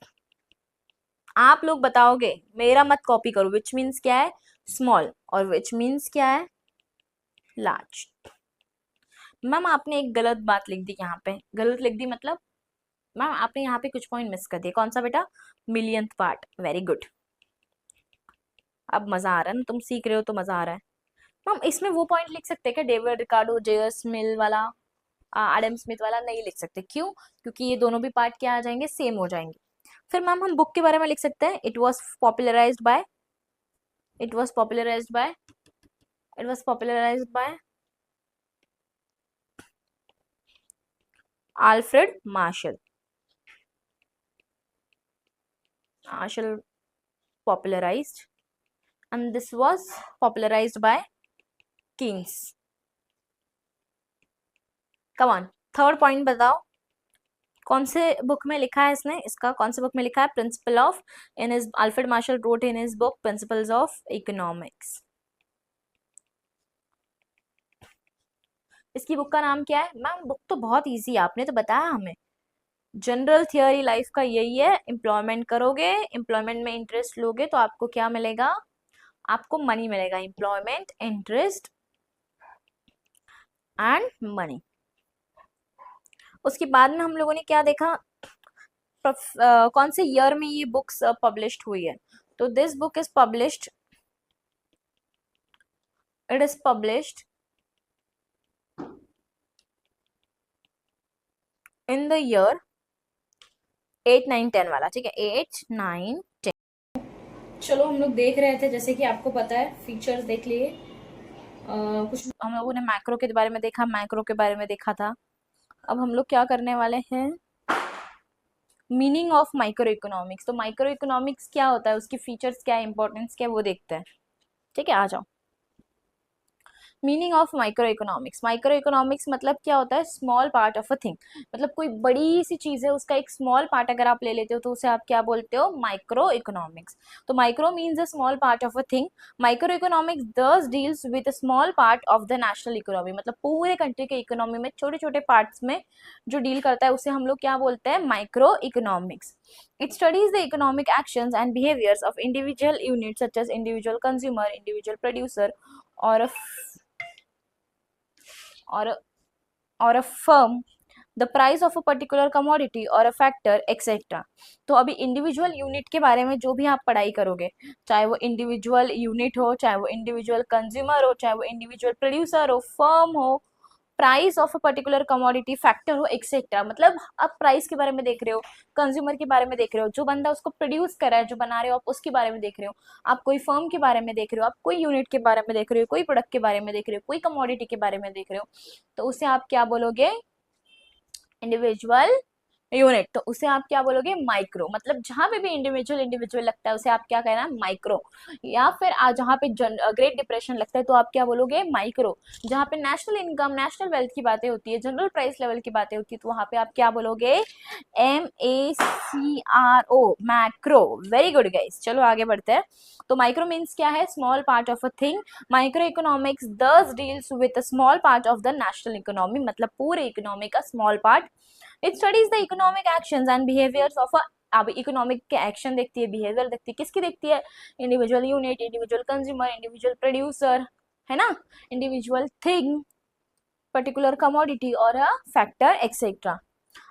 आप लोग बताओगे, मेरा मत कॉपी करो। विच मीन्स क्या है, स्मॉल, और विच मीन्स क्या है, लार्ज। मैम आपने एक गलत बात लिख दी यहाँ पे, गलत लिख दी मतलब मैम आपने यहाँ पे कुछ पॉइंट मिस कर दिया। कौन सा बेटा, मिलियंथ पार्ट। वेरी गुड, अब मजा आ रहा है ना, तुम सीख रहे हो तो मजा आ रहा है। मैम इसमें वो पॉइंट लिख सकते हैं क्या, डेविड रिकार्डो, जेएस मिल वाला, एडम स्मिथ वाला नहीं लिख सकते, क्यों? क्योंकि ये दोनों भी पार्ट क्या आ जाएंगे, सेम हो जाएंगे। फिर मैम हम बुक के बारे में लिख सकते हैं, it was popularised by, it was popularised by, it was popularised by Alfred Marshall. Marshall popularized, and this was popularized by Keynes. Come on, third point बताओ, कौन से बुक में लिखा है इसने, इसका कौन से बुक में लिखा है? Principle of, in his, Alfred Marshall wrote in his book principles of economics. इसकी बुक का नाम क्या है? मैम बुक तो बहुत इजी है, आपने तो बताया हमें. जनरल थियोरी लाइफ का यही है, एम्प्लॉयमेंट करोगे, एम्प्लॉयमेंट में इंटरेस्ट लोगे तो आपको क्या मिलेगा? आपको मनी मिलेगा. Employment, interest and money. उसके बाद में हम लोगों ने क्या देखा? कौन से ईयर में ये बुक्स पब्लिश्ड हुई है? तो this book is published, it is published in the year 8, 9, 10 वाला. ठीक है, 8, 9, 10. चलो हम लोग देख रहे थे, जैसे कि आपको पता है, फीचर्स देख लिए. कुछ हम लोगों ने मैक्रो के बारे में देखा, माइक्रो के बारे में देखा था. अब हम लोग क्या करने वाले हैं? Meaning of micro economics. तो माइक्रो इकोनॉमिक्स क्या होता है, उसकी फीचर्स क्या है, इंपॉर्टेंस क्या है, वो देखते हैं. ठीक है, आ जाओ. Meaning of micro economics. Micro economics मतलब क्या होता है? Small part of a thing. मतलब कोई बड़ी सी चीज है, उसका एक स्मॉल पार्ट अगर आप ले लेते हो तो उसे आप क्या बोलते हो? Micro economics. तो micro means a small part of a thing. Micro economics thus deals with a small part of the national economy. मतलब पूरे कंट्री के इकोनॉमी में छोटे छोटे पार्ट्स में जो डील करता है उसे हम लोग क्या बोलते हैं? Micro economics. It studies the economic actions and behaviors of individual units such as individual consumer, individual producer, or a or a, or a firm, the price of a particular commodity or a factor, etc. तो अभी individual unit के बारे में जो भी आप पढ़ाई करोगे, चाहे वो इंडिविजुअल यूनिट हो, चाहे वो इंडिविजुअल कंज्यूमर हो, चाहे वो इंडिविजुअल प्रोड्यूसर हो, फर्म हो, price of a particular commodity, factor हो, एक्सेट्रा. मतलब आप प्राइस के बारे में देख रहे हो, कंज्यूमर के बारे में देख रहे हो, जो बंदा उसको प्रोड्यूस कर रहा है, जो बना रहे हो आप उसके बारे में देख रहे हो, आप कोई फर्म के बारे में देख रहे हो, आप कोई यूनिट के बारे में देख रहे हो, कोई प्रोडक्ट के बारे में देख रहे हो, कोई कमोडिटी के बारे में देख रहे हो, तो उसे आप क्या बोलोगे? Individual unit. तो उसे आप क्या बोलोगे? माइक्रो. मतलब जहां पे भी इंडिविजुअल इंडिविजुअल लगता है उसे आप क्या कहना? माइक्रो. या फिर जहां पे ग्रेट डिप्रेशन लगता है तो आप क्या बोलोगे? माइक्रो. जहां पे नेशनल इनकम, नेशनल वेल्थ की बातें होती है, जनरल प्राइस लेवल की बातें होती है, तो वहां पे आप क्या बोलोगे? MACRO, macro. Very good guys. चलो आगे बढ़ते हैं. तो माइक्रो मीन्स क्या है? Small part of a thing. Micro economics thus deals with a small part of the national economy. मतलब पूरे इकोनॉमी का small part. It studies the economic actions and behaviours of a. अब economic के action देखती है, behaviour देखती है, किसकी देखती है? Individual unit, individual consumer, individual producer, है ना, इंडिविजुअल थिंग, पर्टिकुलर कमोडिटी और अ फैक्टर, एक्सेट्रा.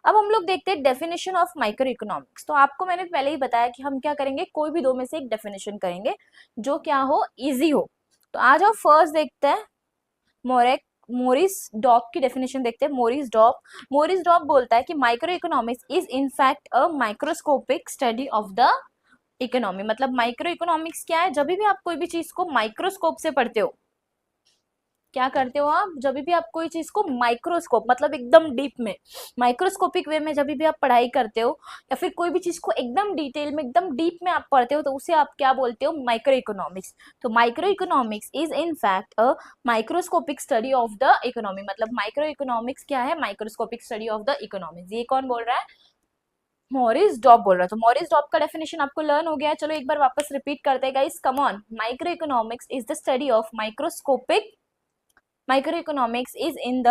अब हम लोग देखते हैं डेफिनेशन ऑफ माइक्रो इकोनॉमिक्स. तो आपको मैंने पहले ही बताया कि हम क्या करेंगे? कोई भी दो में से एक डेफिनेशन करेंगे जो क्या हो? इजी हो. तो आ जाओ, फर्स्ट देखते हैं. मोरेक मोरिस डॉब की डेफिनेशन देखते हैं. मोरिस डॉब बोलता है कि micro economics is in fact a microscopic study of the economy. मतलब माइक्रो इकोनॉमिक्स क्या है? जब भी आप कोई भी चीज को माइक्रोस्कोप से पढ़ते हो, क्या करते हो आप? जब भी आप कोई चीज को माइक्रोस्कोप मतलब एकदम डीप में, माइक्रोस्कोपिक वे में जब भी आप पढ़ाई करते हो, या फिर कोई भी चीज को एकदम डिटेल में, एकदम डीप में आप पढ़ते हो, तो उसे आप क्या बोलते हो? Micro economics. तो micro economics is in fact a microscopic study of the economy. मतलब माइक्रो इकोनॉमिक्स क्या है? Microscopic study of the economics. ये कौन बोल रहा है? मॉरिस डॉब बोल रहा है. तो मॉरिस डॉब का डेफिनेशन आपको लर्न हो गया. चलो एक बार वापस रिपीट करते हैं guys. Come on. Micro economics is the study of microscopic. Microeconomics is in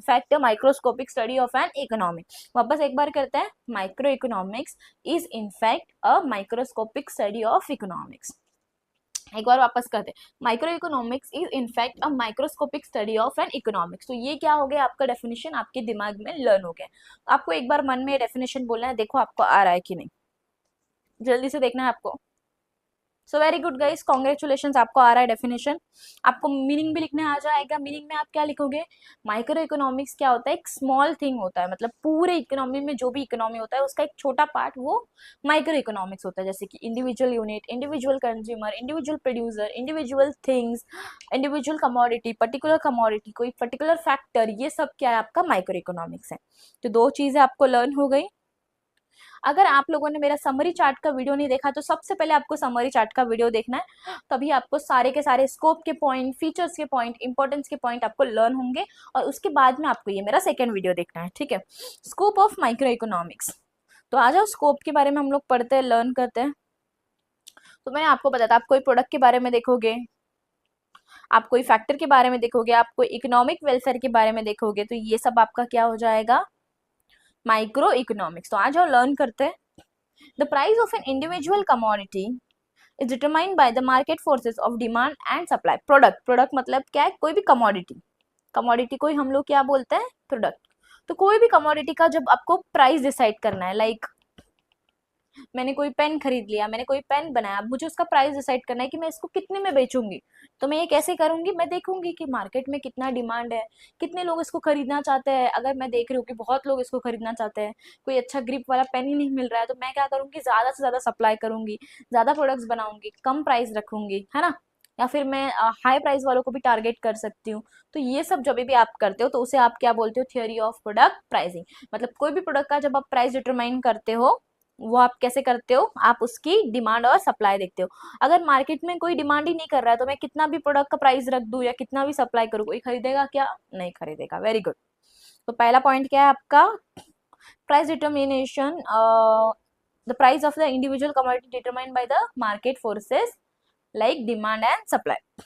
fact a microscopic study of an economy. वापस एक बार करते हैं. Microeconomics is in fact a microscopic study of economics. एक बार वापस करते हैं. Micro economics is in fact a microscopic study of N economics. तो ये क्या हो गया? आपका डेफिनेशन आपके दिमाग में लर्न हो गया. आपको एक बार मन में डेफिनेशन बोलना है. देखो आपको आ रहा है कि नहीं, जल्दी से देखना है आपको. So very good guys, congratulation, आपको आ रहा है डेफिनेशन। आपको मीनिंग भी लिखने आ जाएगा। मीनिंग में आप क्या लिखोगे? माइक्रो इकोनॉमिक्स क्या होता है? एक स्मॉल थिंग होता है, मतलब पूरे इकोनॉमी में जो भी इकोनॉमी होता है उसका एक छोटा पार्ट वो माइक्रो इकोनॉमिक्स होता है। जैसे कि individual unit, individual consumer, individual producer, individual things, individual commodity, कोई पर्टिकुलर फैक्टर, ये सब क्या है? आपका माइक्रो इकोनॉमिक्स है। तो दो चीजें आपको लर्न हो गई। अगर आप लोगों ने मेरा समरी चार्ट का वीडियो नहीं देखा तो सबसे पहले आपको समरी चार्ट का वीडियो देखना है, तभी आपको सारे के सारे स्कोप के पॉइंट, फीचर्स के पॉइंट, इंपॉर्टेंस के पॉइंट आपको लर्न होंगे। और उसके बाद में आपको ये मेरा सेकेंड वीडियो देखना है, ठीक है? Scope of micro economics. तो आ जाओ, स्कोप के बारे में हम लोग पढ़ते हैं, लर्न करते हैं। तो मैंने आपको बताया था, आप कोई प्रोडक्ट के बारे में देखोगे, आप कोई फैक्टर के बारे में देखोगे, आप कोई इकोनॉमिक वेलफेयर के बारे में देखोगे, तो ये सब आपका क्या हो जाएगा? Micro economics. तो आ जाओ लर्न करते हैं। The price of an individual commodity is determined by the market forces of demand and supply. Product मतलब क्या है? कोई भी कमोडिटी, कमोडिटी को ही हम लोग क्या बोलते हैं? प्रोडक्ट। तो कोई भी कमोडिटी का जब आपको प्राइस डिसाइड करना है, लाइक मैंने कोई पेन खरीद लिया, मैंने कोई पेन बनाया, अब मुझे उसका प्राइस डिसाइड करना है कि मैं इसको कितने में बेचूंगी। तो मैं ये कैसे करूंगी? मैं देखूंगी कि मार्केट में कितना डिमांड है, कितने लोग इसको खरीदना चाहते हैं। अगर मैं देख रही हूँ कि बहुत लोग इसको खरीदना चाहते हैं, कोई अच्छा ग्रिप वाला पेन ही नहीं मिल रहा है, तो मैं क्या करूंगी? ज्यादा से ज्यादा सप्लाई करूंगी, ज्यादा प्रोडक्ट्स बनाऊंगी, कम प्राइस रखूंगी, है ना? या फिर मैं हाई प्राइस वालों को भी टारगेट कर सकती हूँ। तो ये सब जब भी आप करते हो तो उसे आप क्या बोलते हो? Theory of product pricing. मतलब कोई भी प्रोडक्ट का जब आप प्राइस डिटरमाइन करते हो, वो आप कैसे करते हो? आप उसकी डिमांड और सप्लाई देखते हो। अगर मार्केट में कोई डिमांड ही नहीं कर रहा है तो मैं कितना भी प्रोडक्ट का प्राइस रख दूं या कितना भी सप्लाई करूं, कोई खरीदेगा क्या? नहीं खरीदेगा। Very good. तो पहला पॉइंट क्या है आपका? Price determination, the price of the individual commodity determined by the market forces like demand and supply.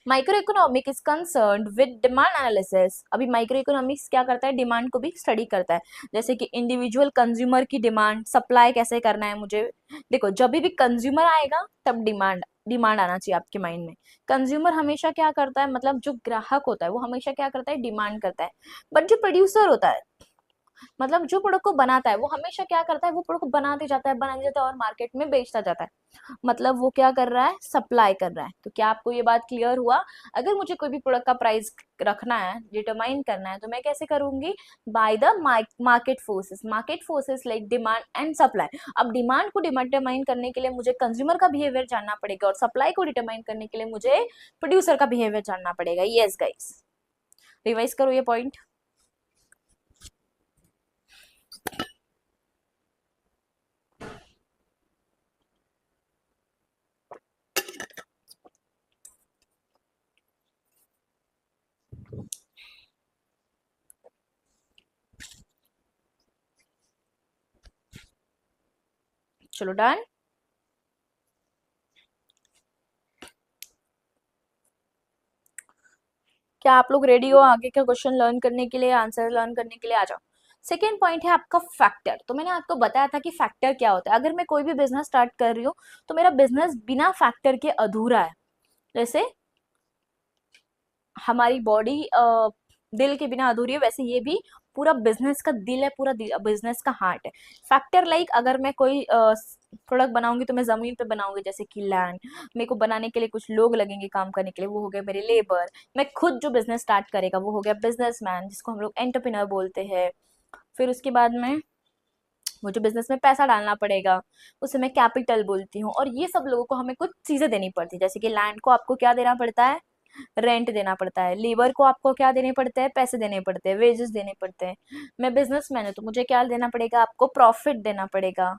Micro economic is concerned with demand analysis. अभी माइक्रो इकोनॉमिक्स क्या करता है? डिमांड को भी स्टडी करता है। जैसे कि इंडिविजुअल कंज्यूमर की डिमांड, सप्लाई कैसे करना है मुझे। देखो, जब भी कंज्यूमर आएगा तब डिमांड डिमांड आना चाहिए आपके माइंड में। कंज्यूमर हमेशा क्या करता है? मतलब जो ग्राहक होता है वो हमेशा क्या करता है? डिमांड करता है। बट जो प्रोड्यूसर होता है, मतलब जो प्रोडक्ट को बनाता है, वो हमेशा क्या करता है? वो प्रोडक्ट बनाते जाता है और मार्केट में बेचता जाता है। मतलब वो क्या कर रहा है? सप्लाई कर रहा है। तो क्या आपको ये बात क्लियर हुआ? अगर मुझे कोई भी प्रोडक्ट का प्राइस रखना है, डिटरमाइन करना है, तो मैं कैसे करूंगी? By the market forces like demand and supply. अब डिमांड को डिटरमाइन करने के लिए मुझे कंज्यूमर का बिहेवियर जानना पड़ेगा और सप्लाई को डिटरमाइन करने के लिए मुझे प्रोड्यूसर का बिहेवियर जानना पड़ेगा। यस गाइस, रिवाइज करो ये पॉइंट। चलो डन। क्या आप लोग रेडी हो आगे का क्वेश्चन लर्न करने के लिए, आंसर लर्न करने के लिए? आ जाओ। सेकेंड पॉइंट है आपका फैक्टर। तो मैंने आपको बताया था कि फैक्टर क्या होता है। अगर मैं कोई भी बिजनेस स्टार्ट कर रही हूँ तो मेरा बिजनेस बिना फैक्टर के अधूरा है। जैसे हमारी बॉडी दिल के बिना अधूरी है, वैसे ये भी पूरा बिजनेस का दिल है, पूरा बिजनेस का हार्ट है। फैक्टर लाइक अगर मैं कोई प्रोडक्ट बनाऊंगी तो मैं जमीन पे बनाऊंगी, जैसे कि लैंड। मेरे को बनाने के लिए कुछ लोग लगेंगे काम करने के लिए, वो हो गए मेरे लेबर। मैं खुद जो बिजनेस स्टार्ट करेगा वो हो गया बिजनेसमैन, जिसको हम लोग एंटरप्रेन्योर बोलते हैं। फिर उसके बाद में मुझे बिजनेस में पैसा डालना पड़ेगा, उसे मैं कैपिटल बोलती हूँ। और ये सब लोगों को हमें कुछ चीजें देनी पड़ती है, जैसे कि लैंड को आपको क्या देना पड़ता है? रेंट देना पड़ता है। लेबर को आपको क्या देने पड़ते हैं? पैसे देने पड़ते हैं, वेजेस देने पड़ते हैं। मैं बिजनेसमैन हूँ तो मुझे क्या देना पड़ेगा? आपको प्रॉफिट देना पड़ेगा।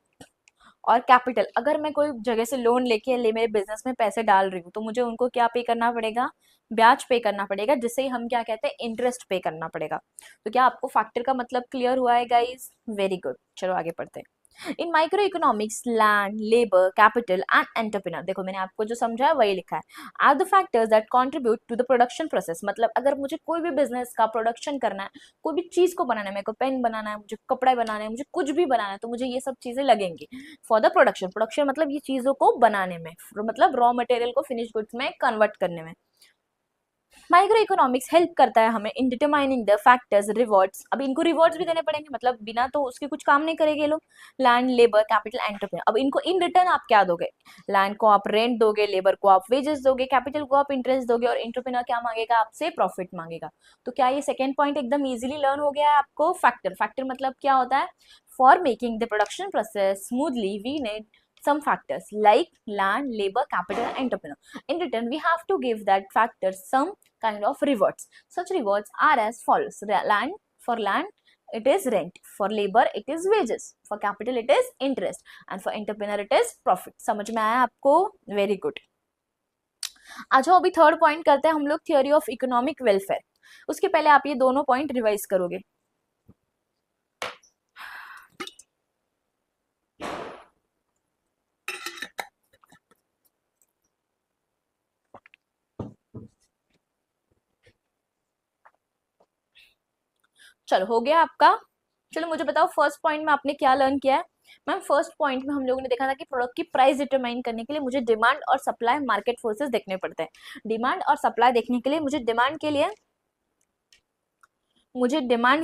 और कैपिटल, अगर मैं कोई जगह से लोन लेके ले मेरे बिजनेस में पैसे डाल रही हूँ तो मुझे उनको क्या पे करना पड़ेगा? ब्याज पे करना पड़ेगा, जिसे हम क्या कहते हैं? इंटरेस्ट पे करना पड़ेगा। तो क्या आपको फैक्टर का मतलब क्लियर हुआ है गाइस? Very good. चलो आगे पढ़ते हैं। In micro economics, land, labour, capital and entrepreneur, देखो मैंने आपको जो समझाया वही लिखा है, are the factors that contribute to the production process. मतलब अगर मुझे कोई भी बिजनेस का प्रोडक्शन करना है, कोई भी चीज को बनाना है, मेरे को पेन बनाना है, मुझे कपड़े बनाना है, मुझे कुछ भी बनाना है, तो मुझे ये सब चीजें लगेंगी फॉर द प्रोडक्शन। प्रोडक्शन मतलब ये चीजों को बनाने में, मतलब रॉ मटेरियल को फिनिश गुड्स में कन्वर्ट करने में। माइक्रो इकोनॉमिक्स हेल्प करता है हमें in determining the factors rewards. अब इनको रिवॉर्ड्स भी देने पड़ेंगे, मतलब बिना तो उसके कुछ काम नहीं करेंगे ये लोग। Land, labour, capital, entrepreneur. अब इनको इन रिटर्न आप क्या दोगे? लैंड को आप रेंट दोगे, लेबर को आप वेजेस दोगे, कैपिटल को आप इंटरेस्ट दोगे, और एंटरप्रेन्योर क्या मांगेगा आपसे? प्रॉफिट मांगेगा। तो क्या ये सेकेंड पॉइंट एकदम इजीली लर्न हो गया है आपको? फैक्टर, फैक्टर मतलब क्या होता है? For making the production process smoothly we need some factors like land, labor, capital, and entrepreneur. In return, we have to give that factors some kind of rewards. Such rewards are as follows. Land, for land it is rent, for labor it is wages, for capital it is interest, and for entrepreneur it is profit. समझ में आया आपको? Very good. आ जाओ अभी third point करते हैं हम लोग, थियोरी ऑफ इकोनॉमिक वेलफेयर। उसके पहले आप ये दोनों पॉइंट रिवाइज करोगे। चलो हो गया आपका। चलो मुझे बताओ फर्स्ट पॉइंट में आपने क्या लर्न किया है? मैम फर्स्ट पॉइंट में हम लोगों ने देखा था कि प्रोडक्ट की प्राइस डिटरमाइन करने के लिए मुझे डिमांड और सप्लाई मार्केट फोर्सेस देखने पड़ते हैं। डिमांड और सप्लाई देखने के लिए मुझे डिमांड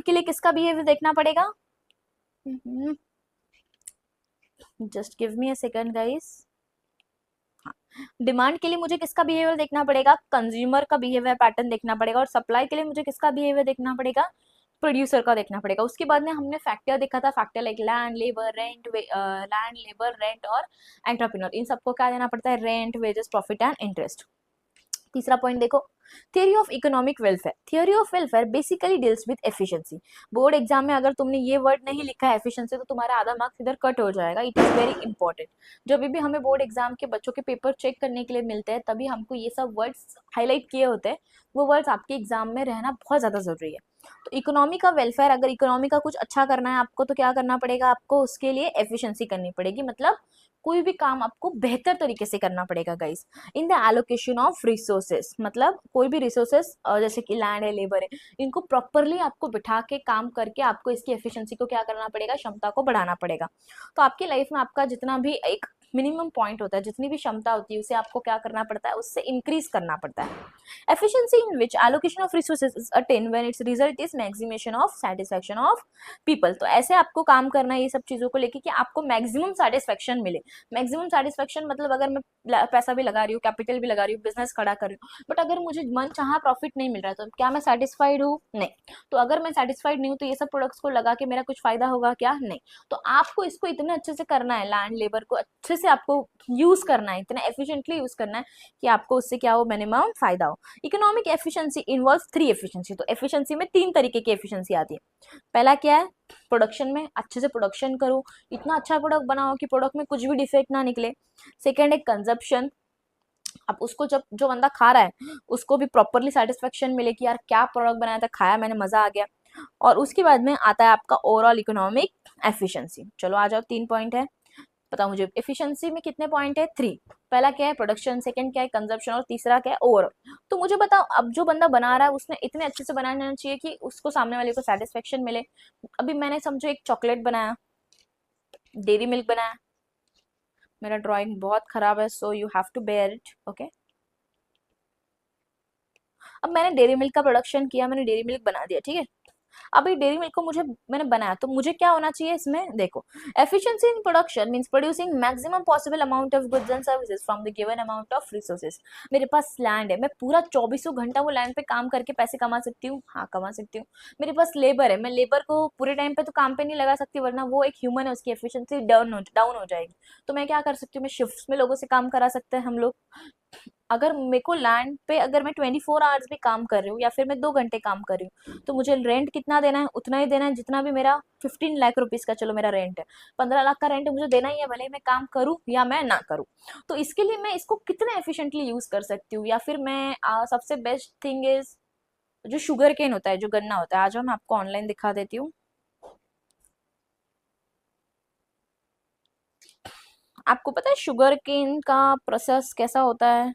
के लिए किसका बिहेवियर देखना पड़ेगा? Just give me a second guys. Demand के लिए मुझे किसका बिहेवियर देखना पड़ेगा? कंज्यूमर का बिहेवियर पैटर्न देखना पड़ेगा। और सप्लाई के लिए मुझे किसका बिहेवियर देखना पड़ेगा? प्रोड्यूसर का देखना पड़ेगा। उसके बाद में हमने फैक्टर देखा था, factor like land, labour, rent और एंटरप्रेन्योर। इन सबको क्या देना पड़ता है? Rent, wages, profit and interest. तीसरा पॉइंट देखो, theory of economic welfare. Theory of welfare basically deals with efficiency. Board exam में अगर तुमने ये वर्ड नहीं लिखा है एफिशिएंसी, तो तुम्हारा आधा मार्क्स इधर कट हो जाएगा। It is very important. जब भी हमें बोर्ड एग्जाम के बच्चों के पेपर चेक करने के लिए मिलते हैं, तभी हमको ये सब वर्ड्स हाईलाइट किए होते हैं। वो वर्ड्स आपके एग्जाम में रहना बहुत ज्यादा जरूरी है। तो इकोनॉमी का वेलफेयर, अगर इकोनॉमी का कुछ अच्छा करना है आपको, तो क्या करना पड़ेगा आपको? उसके लिए एफिशिएंसी करनी पड़ेगी। मतलब कोई भी काम आपको बेहतर तरीके से करना पड़ेगा guys. In the allocation of resources, मतलब कोई भी रिसोर्सेस जैसे कि लैंड है, लेबर है, इनको प्रॉपरली आपको बिठा के काम करके आपको इसकी एफिशिएंसी को क्या करना पड़ेगा? क्षमता को बढ़ाना पड़ेगा। तो आपकी लाइफ में आपका जितना भी एक मिनिमम पॉइंट होता है, जितनी भी क्षमता होती है, उसे आपको क्या करना पड़ता है? उससे इंक्रीज करना पड़ता है। efficiency in which allocation of resources is attained when its result is maximization of satisfaction of people। तो ऐसे आपको काम करना है ये सब चीजों को लेके कि आपको मैक्सिमम सेटिस्फेक्शन मिले। मैक्सिमम सेटिस्फेक्शन मतलब अगर मैं पैसा भी लगा रही हूँ, कैपिटल भी लगा रही हूँ, बिजनेस खड़ा कर रही हूँ, बट अगर मुझे मन चाहा प्रॉफिट नहीं मिल रहा, तो क्या मैं सेटिस्फाइड हूँ? नहीं। तो अगर मैं सेटिस्फाइड नहीं हूँ, तो ये सब प्रोडक्ट्स को लगा के मेरा कुछ फायदा होगा क्या? नहीं। तो आपको इसको इतने अच्छे से करना है, लैंड लेबर को अच्छे से आपको यूज करना है, इतना एफिशिएंटली यूज करना है कि आपको उससे क्या हो? मिनिमम फायदा हो। Economic efficiency involve three efficiency. तो एफिशिएंसी में तीन तरीके की एफिशिएंसी आती है। पहला क्या है? प्रोडक्शन में अच्छे से प्रोडक्शन करो, इतना अच्छा प्रोडक्ट बनाओ कि प्रोडक्ट में कुछ भी डिफेक्ट ना निकले। सेकेंड है कंजप्शन। अब उसको जब जो बंदा खा रहा है उसको भी प्रॉपरली सेटिस्फेक्शन मिले कि यार क्या प्रोडक्ट बनाया था, खाया मैंने, मजा आ गया। और उसके बाद में आता है आपका ओवरऑल इकोनॉमिक एफिशिएंसी। चलो आ जाओ, तीन पॉइंट है, बताओ मुझे एफिशिएंसी में कितने पॉइंट है? थ्री। पहला क्या है? प्रोडक्शन, सेकंड क्या है? कंजप्शन, और तीसरा क्या है? ओवरऑल। तो मुझे बताओ, अब जो बंदा बना रहा है उसने इतने अच्छे से बनाना चाहिए कि उसको सामने वाले को सेटिस्फेक्शन मिले। अभी मैंने समझो एक चॉकलेट बनाया, डेयरी मिल्क बनाया, मेरा ड्राइंग बहुत खराब है, so you have to bear it, okay. अब मैंने डेयरी मिल्क का प्रोडक्शन किया, मैंने डेयरी मिल्क बना दिया, ठीक है। अभी डेयरी मिल्क को मैंने बनाया, तो मुझे क्या होना चाहिए इसमें? देखो, efficiency in production means producing maximum possible amount of goods and services from the given amount of resources. मेरे पास लैंड है, मैं पूरा चौबीसों घंटा वो लैंड पे काम करके पैसे कमा सकती हूँ, हाँ कमा सकती हूँ। मेरे पास लेबर है, मैं लेबर को पूरे टाइम पे तो काम पे नहीं लगा सकती, वरना वो एक ह्यूमन है, उसकी एफिशिएंसी डाउन हो जाएगी। तो मैं क्या कर सकती हूँ? मैं शिफ्ट्स में लोगों से काम करा सकते हैं हम लोग। अगर मेरे को लैंड पे अगर मैं 24 आवर्स भी काम कर रही हूँ, या फिर मैं 2 घंटे काम कर रही हूँ, तो मुझे रेंट कितना देना है? उतना ही देना है जितना भी मेरा 15 लाख रुपीज का, चलो मेरा रेंट है 15 लाख का रेंट मुझे देना ही है, भले मैं काम करूँ या मैं ना करूँ। तो इसके लिए मैं इसको कितने एफिशिएंटली यूज कर सकती हूँ? या फिर मैं सबसे बेस्ट थिंग इज जो शुगर केन होता है, जो गन्ना होता है, आज मैं आपको ऑनलाइन दिखा देती हूँ। आपको पता है शुगर केन का प्रोसेस कैसा होता है?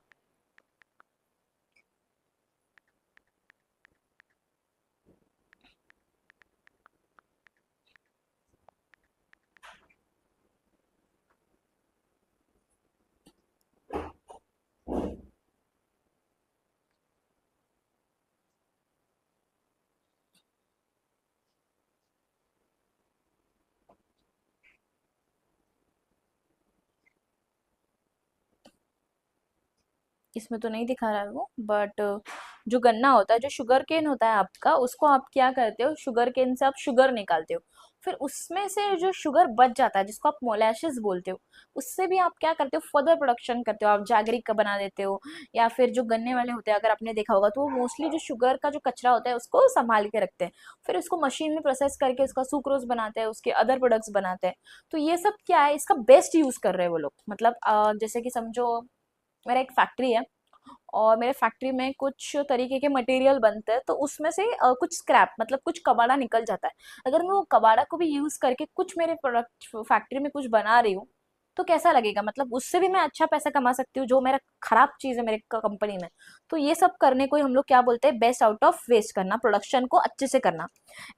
इसमें तो नहीं दिखा रहा है वो, बट जो गन्ना होता है, जो शुगर केन होता है आपका, उसको आप क्या करते हो, शुगर केन से आप शुगर निकालते हो, फिर उसमें से जो शुगर बच जाता है जिसको आप मोलासेस बोलते हो, उससे भी आप क्या करते हो, फर्दर प्रोडक्शन करते हो, आप जैगरी का बना देते हो, या फिर जो गन्ने वाले होते हैं, अगर आपने देखा होगा तो वो मोस्टली जो शुगर का जो कचरा होता है उसको संभाल के रखते हैं, फिर उसको मशीन में प्रोसेस करके उसका सुक्रोज बनाते हैं, उसके अदर प्रोडक्ट्स बनाते हैं। तो ये सब क्या है, इसका बेस्ट यूज कर रहे हैं वो लोग, मतलब जैसे कि समझो मेरा एक फैक्ट्री है, और मेरे फैक्ट्री में कुछ तरीके के मटेरियल बनते हैं, तो उसमें से कुछ स्क्रैप मतलब कुछ कबाड़ा निकल जाता है, अगर मैं वो कबाड़ा को भी यूज करके कुछ मेरे प्रोडक्ट फैक्ट्री में कुछ बना रही हूँ, तो कैसा लगेगा, मतलब उससे भी मैं अच्छा पैसा कमा सकती हूँ, जो मेरा खराब चीज है मेरे कंपनी में। तो ये सब करने को ही हम लोग क्या बोलते हैं, बेस्ट आउट ऑफ वेस्ट करना, प्रोडक्शन को अच्छे से करना।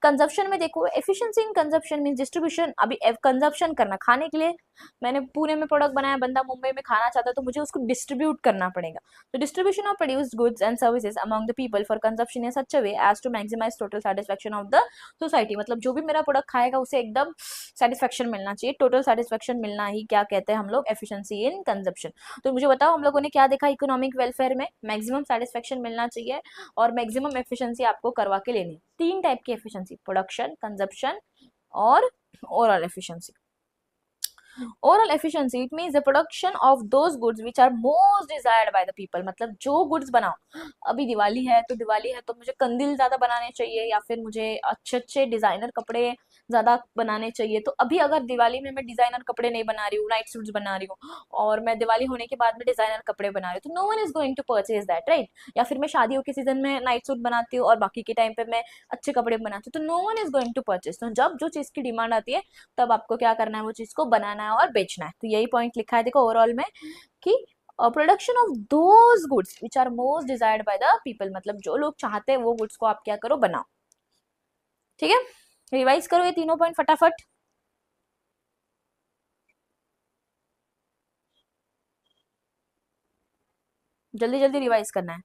कंजप्शन में देखो, एफिशिएंसी इन कंजप्शन मीन डिस्ट्रीब्यूशन, अभी कंजप्शन करना, खाने के लिए मैंने पुणे में प्रोडक्ट बनाया, बंदा मुंबई में खाना चाहता है, तो मुझे उसको डिस्ट्रीब्यूट करना पड़ेगा। तो distribution of produced goods and services among the people for consumption in such a way as to maximise total satisfaction of the society, मतलब जो भी मेरा प्रोडक्ट खाएगा उसे एकदम सेटिस्फेक्शन मिलना चाहिए, टोटल सेटिस्फेक्शन मिलना ही क्या कहते हैं हम लोग, एफिशिएंसी इन कंजप्शन। तो मुझे बताओ हम लोगों ने क्या देखा, इकोनॉमिक वेलफेयर में मैक्सिमम सेटिस्फेक्शन मिलना चाहिए और मैक्सिमम एफिशिएंसी आपको करवा के लेनी। तीन टाइप की एफिशिएंसी, प्रोडक्शन, कंजप्शन और overall efficiency. Overall efficiency it means the production of those goods which are most desired by the people, मतलब जो गुड्स बनाओ, अभी दिवाली है तो मुझे कंदील ज्यादा बनाने चाहिए, या फिर मुझे अच्छे अच्छे डिजाइनर कपड़े ज्यादा बनाने चाहिए, तो अभी अगर दिवाली में मैं डिजाइनर कपड़े नहीं बना रही हूँ, नाइट सूट्स बना रही हूँ, और मैं दिवाली होने के बाद में डिजाइनर कपड़े बना रही हूँ, तो no one is going to purchase that, right. या फिर मैं शादियों के सीजन में नाइट सूट बनाती हूँ और बाकी के टाइम पे मैं अच्छे कपड़े बनाती हूँ, तो no one is going to purchase. तो जब जो चीज की डिमांड आती है, तब आपको क्या करना है, वो चीज को बनाना है और बेचना है। तो यही पॉइंट लिखा है देखो ओवरऑल में, कि production of those goods which are most desired by the people, मतलब जो लोग चाहते हैं वो गुड्स को आप क्या करो, बनाओ। ठीक है, रिवाइज करो ये तीनों पॉइंट फटाफट, जल्दी जल्दी रिवाइज करना है।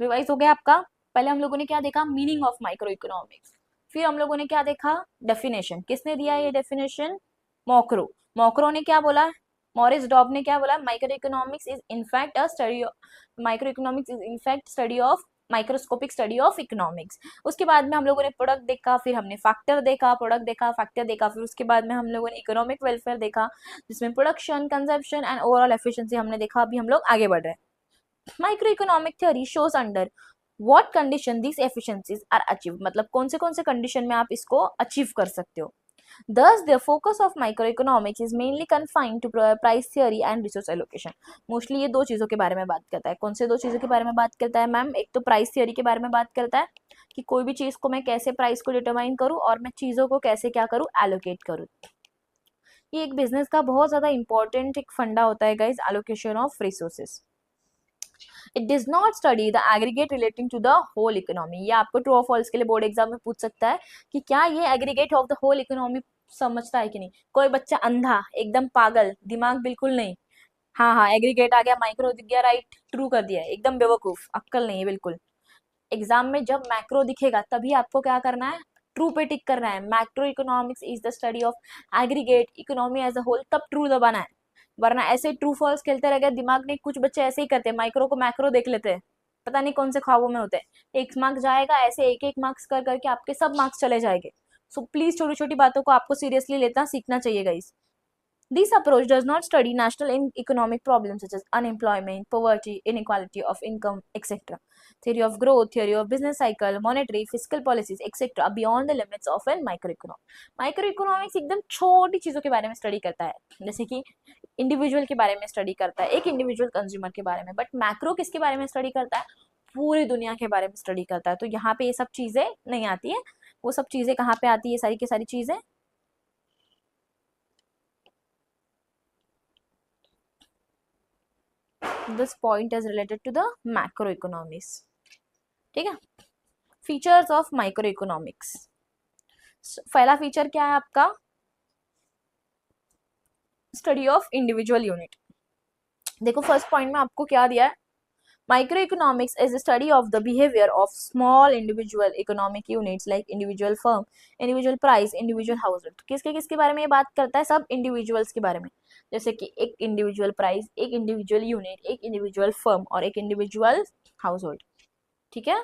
रिवाइज हो गया आपका। पहले हम लोगों ने क्या देखा, मीनिंग ऑफ माइक्रो इकोनॉमिक्स, फिर हम लोगों ने क्या देखा, डेफिनेशन, किसने दिया ये डेफिनेशन, मॉक्रो। मॉक्रो ने क्या बोला, मॉरिस डॉब ने क्या बोला, micro economics is in fact a study, micro economics is in fact study of, microscopic study of economics. उसके बाद में हम लोगों ने प्रोडक्ट देखा, फिर हमने फैक्टर देखा, प्रोडक्ट देखा, फैक्टर देखा, फिर उसके बाद में हम लोगों ने इकोनॉमिक वेलफेयर देखा, जिसमें production, consumption and overall efficiency हमने देखा। अभी हम लोग आगे बढ़ रहे हैं। Microeconomic theory shows under what condition this efficiencies are achieve, मतलब कौन से कंडीशन में आप इसको अचीव कर सकते हो। Thus, the focus of microeconomics is mainly confined to price theory and resource allocation. Mostly ये दो चीजों के बारे में बात करता है। कौन से दो चीजों के बारे में बात करता है मैम, एक तो प्राइस थियोरी के बारे में बात करता है कि कोई भी चीज को मैं कैसे प्राइस को डिटरमाइन करूं और मैं चीजों को कैसे क्या करूं, एलोकेट करूं। ये एक बिजनेस का बहुत ज्यादा इंपॉर्टेंट एक फंडा होता है guys, allocation of resources. It does not study the aggregate relating to the whole economy. ये आपको ट्रू और फॉल्स के लिए बोर्ड एग्जाम में पूछ सकता है कि क्या ये aggregate of the whole economy समझता है कि नहीं। कोई बच्चा अंधा, एकदम पागल, दिमाग बिल्कुल नहीं, हाँ हाँ एग्रीगेट आ गया, माइक्रो दिख गया, राइट ट्रू कर दिया, एकदम बेवकूफ, अक्कल नहीं है बिल्कुल। एग्जाम में जब मैक्रो दिखेगा तभी आपको क्या करना है, ट्रू पे टिक करना है। Macro economics is the study of aggregate economy as a whole, तब ट्रू दबाना है, वरना ऐसे ट्रू फॉल्स खेलते रह गए दिमाग नहीं। कुछ बच्चे ऐसे ही करते हैं, माइक्रो को मैक्रो देख लेते हैं, पता नहीं कौन से ख्वाबों में होते हैं। एक मार्क्स जाएगा, ऐसे एक एक मार्क्स कर करके आपके सब मार्क्स चले जाएंगे। सो प्लीज छोटी छोटी बातों को आपको सीरियसली लेना सीखना चाहिए guys. This approach does not study national economic problems such as unemployment, poverty, inequality of income, etc. Theory of growth, theory of business cycle, monetary, fiscal policies, etc. are beyond the limits of an microeconomics. Microeconomics एकदम छोटी चीजों के बारे में study करता है, जैसे कि इंडिविजुअल के बारे में स्टडी करता है, एक इंडिविजुअल कंज्यूमर के बारे में। बट मैक्रो किसके बारे में स्टडी करता है, पूरी दुनिया के बारे में स्टडी करता है। तो यहाँ पे ये सब चीजें नहीं आती है। वो सब चीजें कहाँ पे आती है, सारी की सारी चीजें this point is related to the macroeconomics। ठीक है, फीचर्स ऑफ माइक्रोइकोनॉमिक्स। पहला फीचर क्या है आपका, स्टडी ऑफ इंडिविजुअल यूनिट। देखो फर्स्ट पॉइंट में आपको क्या दिया है, Microeconomics is the study of the behavior of small individual economic units like individual firm, individual price, individual household. तो किसके किसके बारे में ये बात करता है? सब इंडिविजुअल्स के बारे में, जैसे कि एक इंडिविजुअल प्राइस, एक इंडिविजुअल यूनिट, एक इंडिविजुअल फर्म और एक इंडिविजुअल हाउसहोल्ड. ठीक है,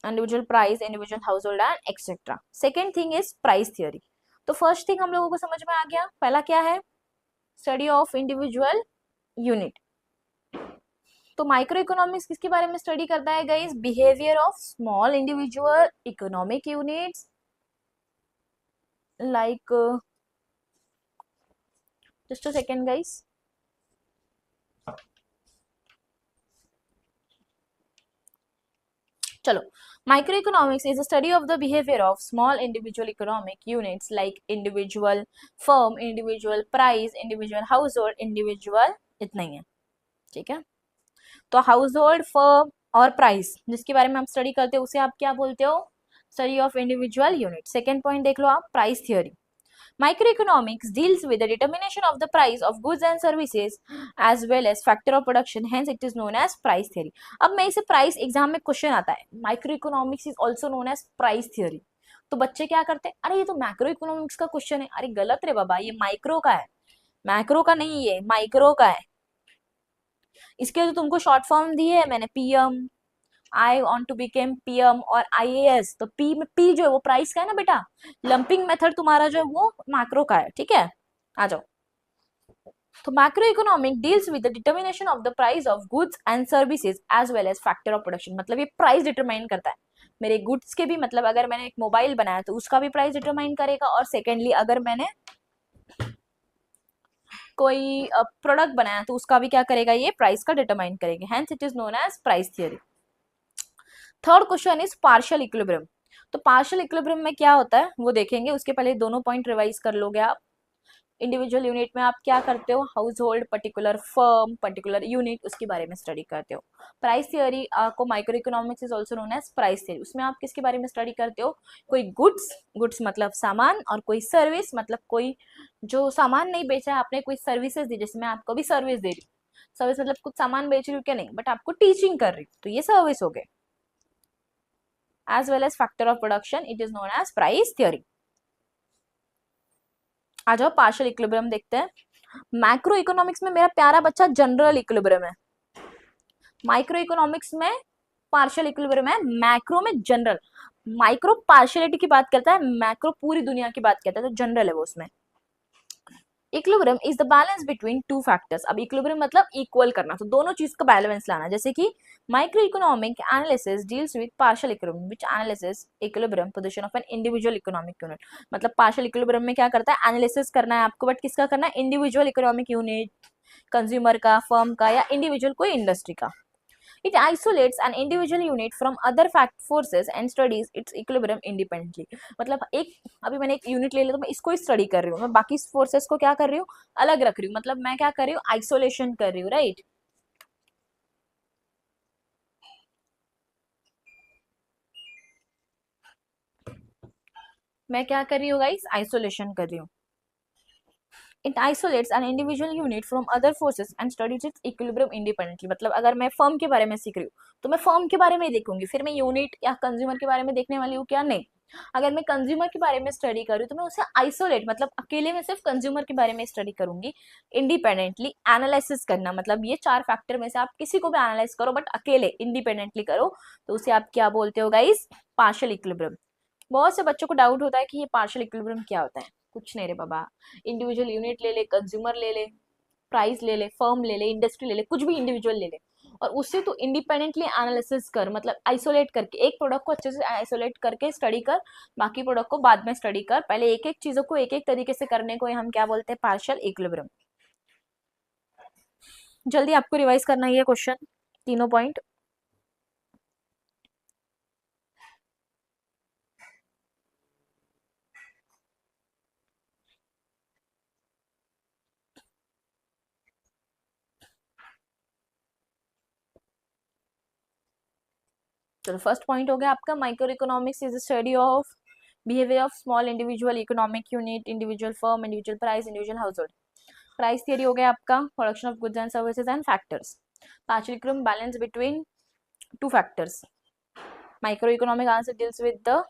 individual price, individual household and etcetera. Second thing is price theory. तो फर्स्ट थिंग हम लोगों को समझ में आ गया. पहला क्या है? Study of individual unit. तो माइक्रो इकोनॉमिक्स किसके बारे में स्टडी करता है guys? Behaviour of small individual economic units like, just a second guys. चलो, microeconomics is a study of the behavior of small individual economic units like individual firm, individual price, individual household, individual. इतना ही है. ठीक है, तो household, firm और price जिसके बारे में आप स्टडी करते हो उसे आप क्या बोलते हो? Study of individual unit. Second point देख लो आप, price theory. Microeconomics deals with the determination of the price of goods and services as well as factor of production. Hence, it is known as price theory. अब मैं इसे price exam में question आता है, microeconomics is also known as price theory. तो बच्चे क्या करते हैं? अरे ये तो मैक्रो इकोनॉमिक्स का क्वेश्चन है. अरे गलत रे बाबा, ये माइक्रो का है, मैक्रो का नहीं, ये माइक्रो का है. इसके लिए तो तुमको शॉर्ट फॉर्म दी है मैंने, PM, I want to become PM और आईएएस. तो पी में पी जो है वो प्राइस का है ना बेटा. लंपिंग मेथड तुम्हारा जो है वो मैक्रो का है. ठीक है, आ जाओ. तो macro economic deals with the determination of the price of goods and services as well as factor of production. मतलब ये प्राइस डिटरमाइन करता है मेरे गुड्स के भी, मतलब अगर मैंने एक मोबाइल बनाया तो उसका भी प्राइस डिटरमाइन करेगा, और सेकेंडली अगर मैंने कोई प्रोडक्ट बनाया तो उसका भी क्या करेगा? ये प्राइस का डिटरमाइन करेगा. Hence it is known as price theory. Third question is partial equilibrium. तो पार्शियल इक्विलिब्रियम में क्या होता है वो देखेंगे. उसके पहले दोनों पॉइंट रिवाइज कर लोगे आप. इंडिविजुअल यूनिट में आप क्या करते हो? Household, particular firm, particular unit, उसके बारे में स्टडी करते हो. प्राइस थियोरी को micro economics is also known as price theory. उसमें आप किसके बारे में स्टडी करते हो? कोई गुड्स, गुड्स मतलब सामान, और कोई सर्विस मतलब कोई जो सामान नहीं बेचा है आपने, कोई सर्विसेज दी. जैसे मैं आपको भी सर्विस दे रही हूँ, सर्विस मतलब कुछ सामान बेच रही हूँ क्या? नहीं, बट आपको टीचिंग कर रही हूँ, तो ये सर्विस हो गए. as well as factor of production, it is known as price theory. आ जाओ पार्शियल इक्विलिब्रियम देखते हैं. मैक्रो इकोनॉमिक्स में मेरा प्यारा बच्चा जनरल इक्विलिब्रियम है, माइक्रो इकोनॉमिक्स में पार्शियल इक्विलिब्रियम है, मैक्रो में जनरल. माइक्रो पार्शियलिटी की बात करता है, मैक्रो पूरी दुनिया की बात करता है, तो जनरल है वो उसमें. Equilibrium is the balance between two factors. अब इक्विलिब्रियम मतलब इक्वल करना, तो दोनों चीज का बैलेंस लाना. जैसे कि micro economic analysis deals with partial equilibrium which analysis equilibrium position of an individual economic unit. मतलब पार्शियल इक्विलिब्रियम में क्या करता है? एनालिसिस करना है आपको, बट किसका करना है? इंडिविजुअल इकोनॉमिक यूनिट, कंज्यूमर का, फर्म का, या इंडिविजुअल कोई इंडस्ट्री का. It isolates an individual unit from other fact forces and studies its equilibrium independently. मतलब एक, अभी मैंने एक यूनिट ले लिया तो मैं इसको ही स्टडी कर रही हूँ, मैं बाकी फोर्सेस को क्या कर रही हूँ? अलग रख रही हूँ. मतलब मैं क्या कर रही हूँ? आइसोलेशन कर रही हूँ, राइट. मैं क्या कर रही हूँ गाइस? आइसोलेशन कर रही हूँ. It isolates an individual unit from other forces and studies its equilibrium independently. मतलब अगर मैं फर्म के बारे में सीख रही हूँ तो मैं फर्म के बारे में ही देखूंगी, फिर मैं यूनिट या कंज्यूमर के बारे में देखने वाली हूँ क्या? नहीं. अगर मैं कंज्यूमर के बारे में स्टडी कर रही हूँ तो मैं उसे आइसोलेट, मतलब अकेले में सिर्फ कंज्यूमर के बारे में स्टडी करूंगी. इंडिपेंडेंटली एनालिसिस करना, मतलब ये चार फैक्टर में से आप किसी को भी एनालाइज करो, बट अकेले इंडिपेंडेंटली करो, तो उसे आप क्या बोलते हो गाइस? Partial equilibrium. बहुत से बच्चों को डाउट होता है कि ये पार्शियल इक्विलिब्रियम क्या होता है. कुछ नहीं रे बाबा, इंडिविजुअल यूनिट ले ले, कंज्यूमर ले ले, प्राइस ले ले, फर्म ले ले, इंडस्ट्री ले ले, कुछ भी इंडिविजुअल ले ले, और उससे तो इंडिपेंडेंटली एनालिसिस कर, मतलब आइसोलेट करके एक प्रोडक्ट को अच्छे से आइसोलेट करके स्टडी कर, बाकी प्रोडक्ट को बाद में स्टडी कर. पहले एक एक चीजों को एक एक तरीके से करने को हम क्या बोलते हैं? Partial equilibrium. जल्दी आपको रिवाइज करना है ये क्वेश्चन, तीनों पॉइंट. चलो, फर्स्ट पॉइंट हो गया आपका, micro economics is study of behaviour of small individual economic unit, individual firm, individual price, individual house hold. Price theory हो गया आपका, production of goods and services and factors, partial equilibrium balance between two factors, micro economic answer deals with the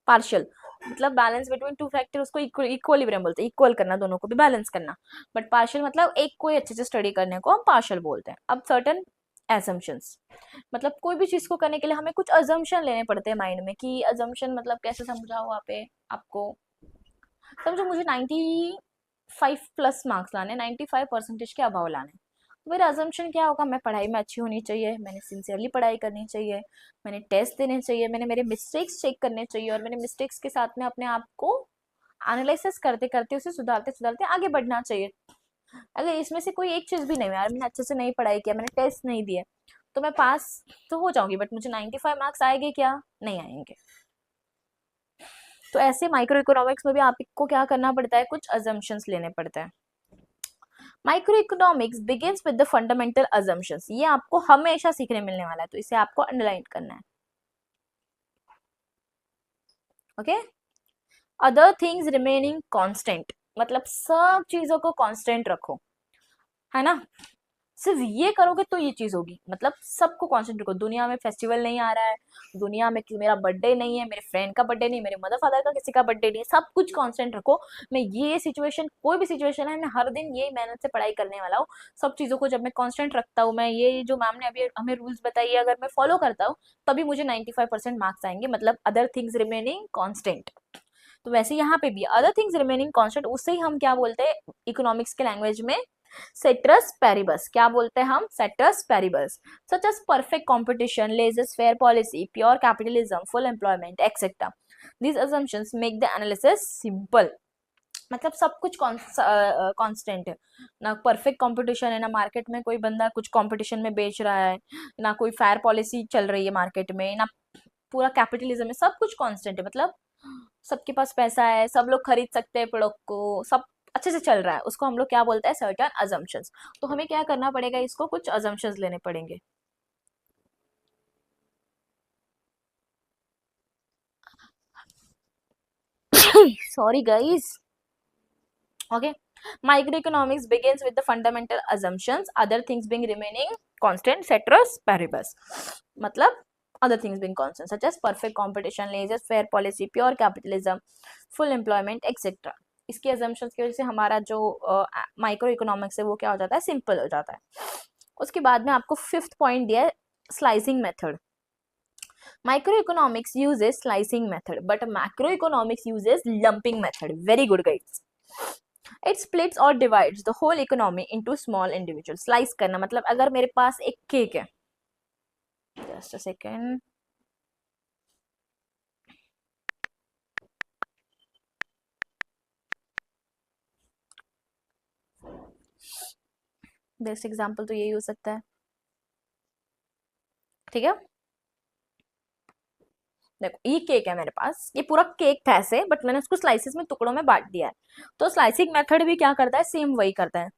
partial, मतलब balance between two factor, उसको equilibrium बोलते हैं, equal करना, दोनों को भी बैलेंस करना। बट पार्शियल मतलब एक को ही अच्छे से स्टडी करने को हम पार्शियल बोलते हैं। अब सर्टेन एजम्पशंस, मतलब कोई भी चीज को करने के लिए हमें कुछ अजम्पशन लेने पड़ते हैं माइंड में, कि अजम्पशन मतलब कैसे समझाओ वहाँ पे आपको। समझो मुझे 95+ मार्क्स लाने, 95% के अभाव लाने, मेरा अजम्पशन क्या होगा, मैं पढ़ाई में अच्छी होनी चाहिए, मैंने सिंसियरली पढ़ाई करनी चाहिए, मैंने टेस्ट देने चाहिए, मैंने मेरे मिस्टेक्स चेक करने चाहिए, और मेरे मिस्टेक्स के साथ में अपने आप को एनालिसिस करते करते उसे सुधारते सुधारते आगे बढ़ना चाहिए। अगर इसमें से कोई एक चीज भी नहीं, यार मैंने अच्छे से नहीं पढ़ाई किया, मैंने टेस्ट नहीं दिए, तो मैं पास तो हो जाऊंगी, बट मुझे 95 मार्क्स आएंगे क्या, नहीं आएंगे। तो ऐसे माइक्रो इकोनॉमिक्स में भी आपको क्या करना पड़ता है, कुछ अजम्पशंस लेने पड़ते हैं। Micro economics begins with the fundamental assumptions, ये आपको हमेशा सीखने मिलने वाला है, तो इसे आपको अंडरलाइन करना है। Okay, other things remaining constant, मतलब सब चीजों को कांस्टेंट रखो, है ना, सिर्फ ये करोगे तो ये चीज होगी, मतलब सबको कांस्टेंट रखो। दुनिया में फेस्टिवल नहीं आ रहा है, दुनिया में मेरा बर्थडे नहीं है, मेरे फ्रेंड का बर्थडे नहीं, मेरे मदर फादर का किसी का बर्थडे नहीं, सब कुछ कांस्टेंट रखो। मैं ये सिचुएशन, कोई भी सिचुएशन है, मैं हर दिन ये मेहनत से पढ़ाई करने वाला हूँ, सब चीजों को जब मैं कांस्टेंट रखता हूँ, मैं ये जो मैम ने अभी हमें रूल्स बताई है अगर मैं फॉलो करता हूँ, तभी मुझे 95% मार्क्स आएंगे, मतलब अदर थिंग्स रिमेनिंग कॉन्स्टेंट। तो वैसे यहाँ पे भी अदर थिंग्स रिमेनिंग कांस्टेंट, उससे ही हम क्या बोलते हैं इकोनॉमिक्स के लैंग्वेज में, सेट्रस पैरिबस, क्या बोलते हैं हम, ceteris paribus, such as perfect competition, laissez faire policy, pure capitalism, full employment etcetera. These assumptions make the analysis simple, मतलब सब कुछ कांस्टेंट है, ना परफेक्ट कंपटीशन है, ना मार्केट में कोई बंदा कुछ कंपटीशन में बेच रहा है, ना कोई फेयर पॉलिसी चल रही है मार्केट में, ना पूरा कैपिटलिज्म है, सब कुछ कांस्टेंट है, मतलब सबके पास पैसा है, सब लोग खरीद सकते हैं प्रोडक्ट को, सब अच्छे से चल रहा है, उसको हम लोग क्या बोलते हैं, सर्टेन अजम्पशंस। तो हमें क्या करना पड़ेगा, इसको कुछ अजम्पशंस लेने पड़ेंगे। Sorry guys. Okay, microeconomics begins with the fundamental assumptions, other things being remaining constant, ceteris paribus, मतलब other things being constant such as perfect competition, laissez fair policy, pure capitalism, full employment etc। इसके assumptions की वजह से हमारा जो micro economics है वो क्या हो जाता है, सिंपल हो जाता है। उसके बाद में आपको फिफ्थ पॉइंट दिया है, slicing method. Microeconomics uses slicing method, but macroeconomics uses lumping method. Very good guys. It splits or divides the whole economy into small individuals. Slice करना मतलब अगर मेरे पास एक केक है, just a second, best example तो यही हो सकता है, ठीक है। देखो ये केक है मेरे पास, ये पूरा केक था ऐसे, बट मैंने उसको स्लाइसेस में, टुकड़ों में बांट दिया है। तो स्लाइसिंग मेथड भी क्या करता है, सेम वही करता है,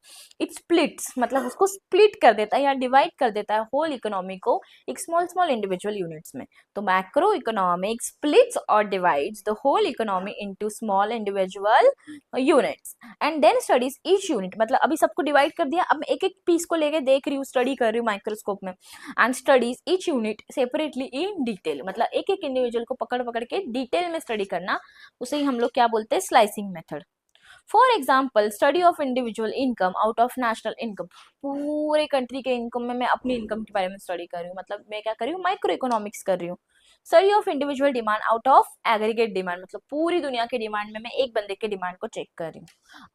इट स्प्लिट्स, मतलब उसको स्प्लिट कर देता है या डिवाइड कर देता है होल इकोनॉमी को एक स्मॉल स्मॉल इंडिविजुअल यूनिट्स में। तो मैक्रो इकोनॉमिक स्प्लिट्स और divides the whole economy into small individual units and then studies each unit, मतलब अभी सबको डिवाइड कर दिया, अब एक एक पीस को लेके देख रही हूँ, स्टडी कर रही हूँ माइक्रोस्कोप में, and studies each unit separately in detail, मतलब एक एक इंडिविजुअल को पकड़ पकड़ के डिटेल में स्टडी करना, उसे ही हम लोग क्या बोलते हैं, slicing method. For example study of individual income out of national income, पूरे कंट्री के इनकम में मैं अपनी इनकम के बारे में स्टडी कर रही हूँ, मतलब मैं क्या कर रही हूँ, माइक्रो इकोनॉमिक्स कर रही हूँ। Study of individual demand out of aggregate demand, मतलब पूरी दुनिया के डिमांड में मैं एक बंदे के डिमांड को चेक कर रही हूँ।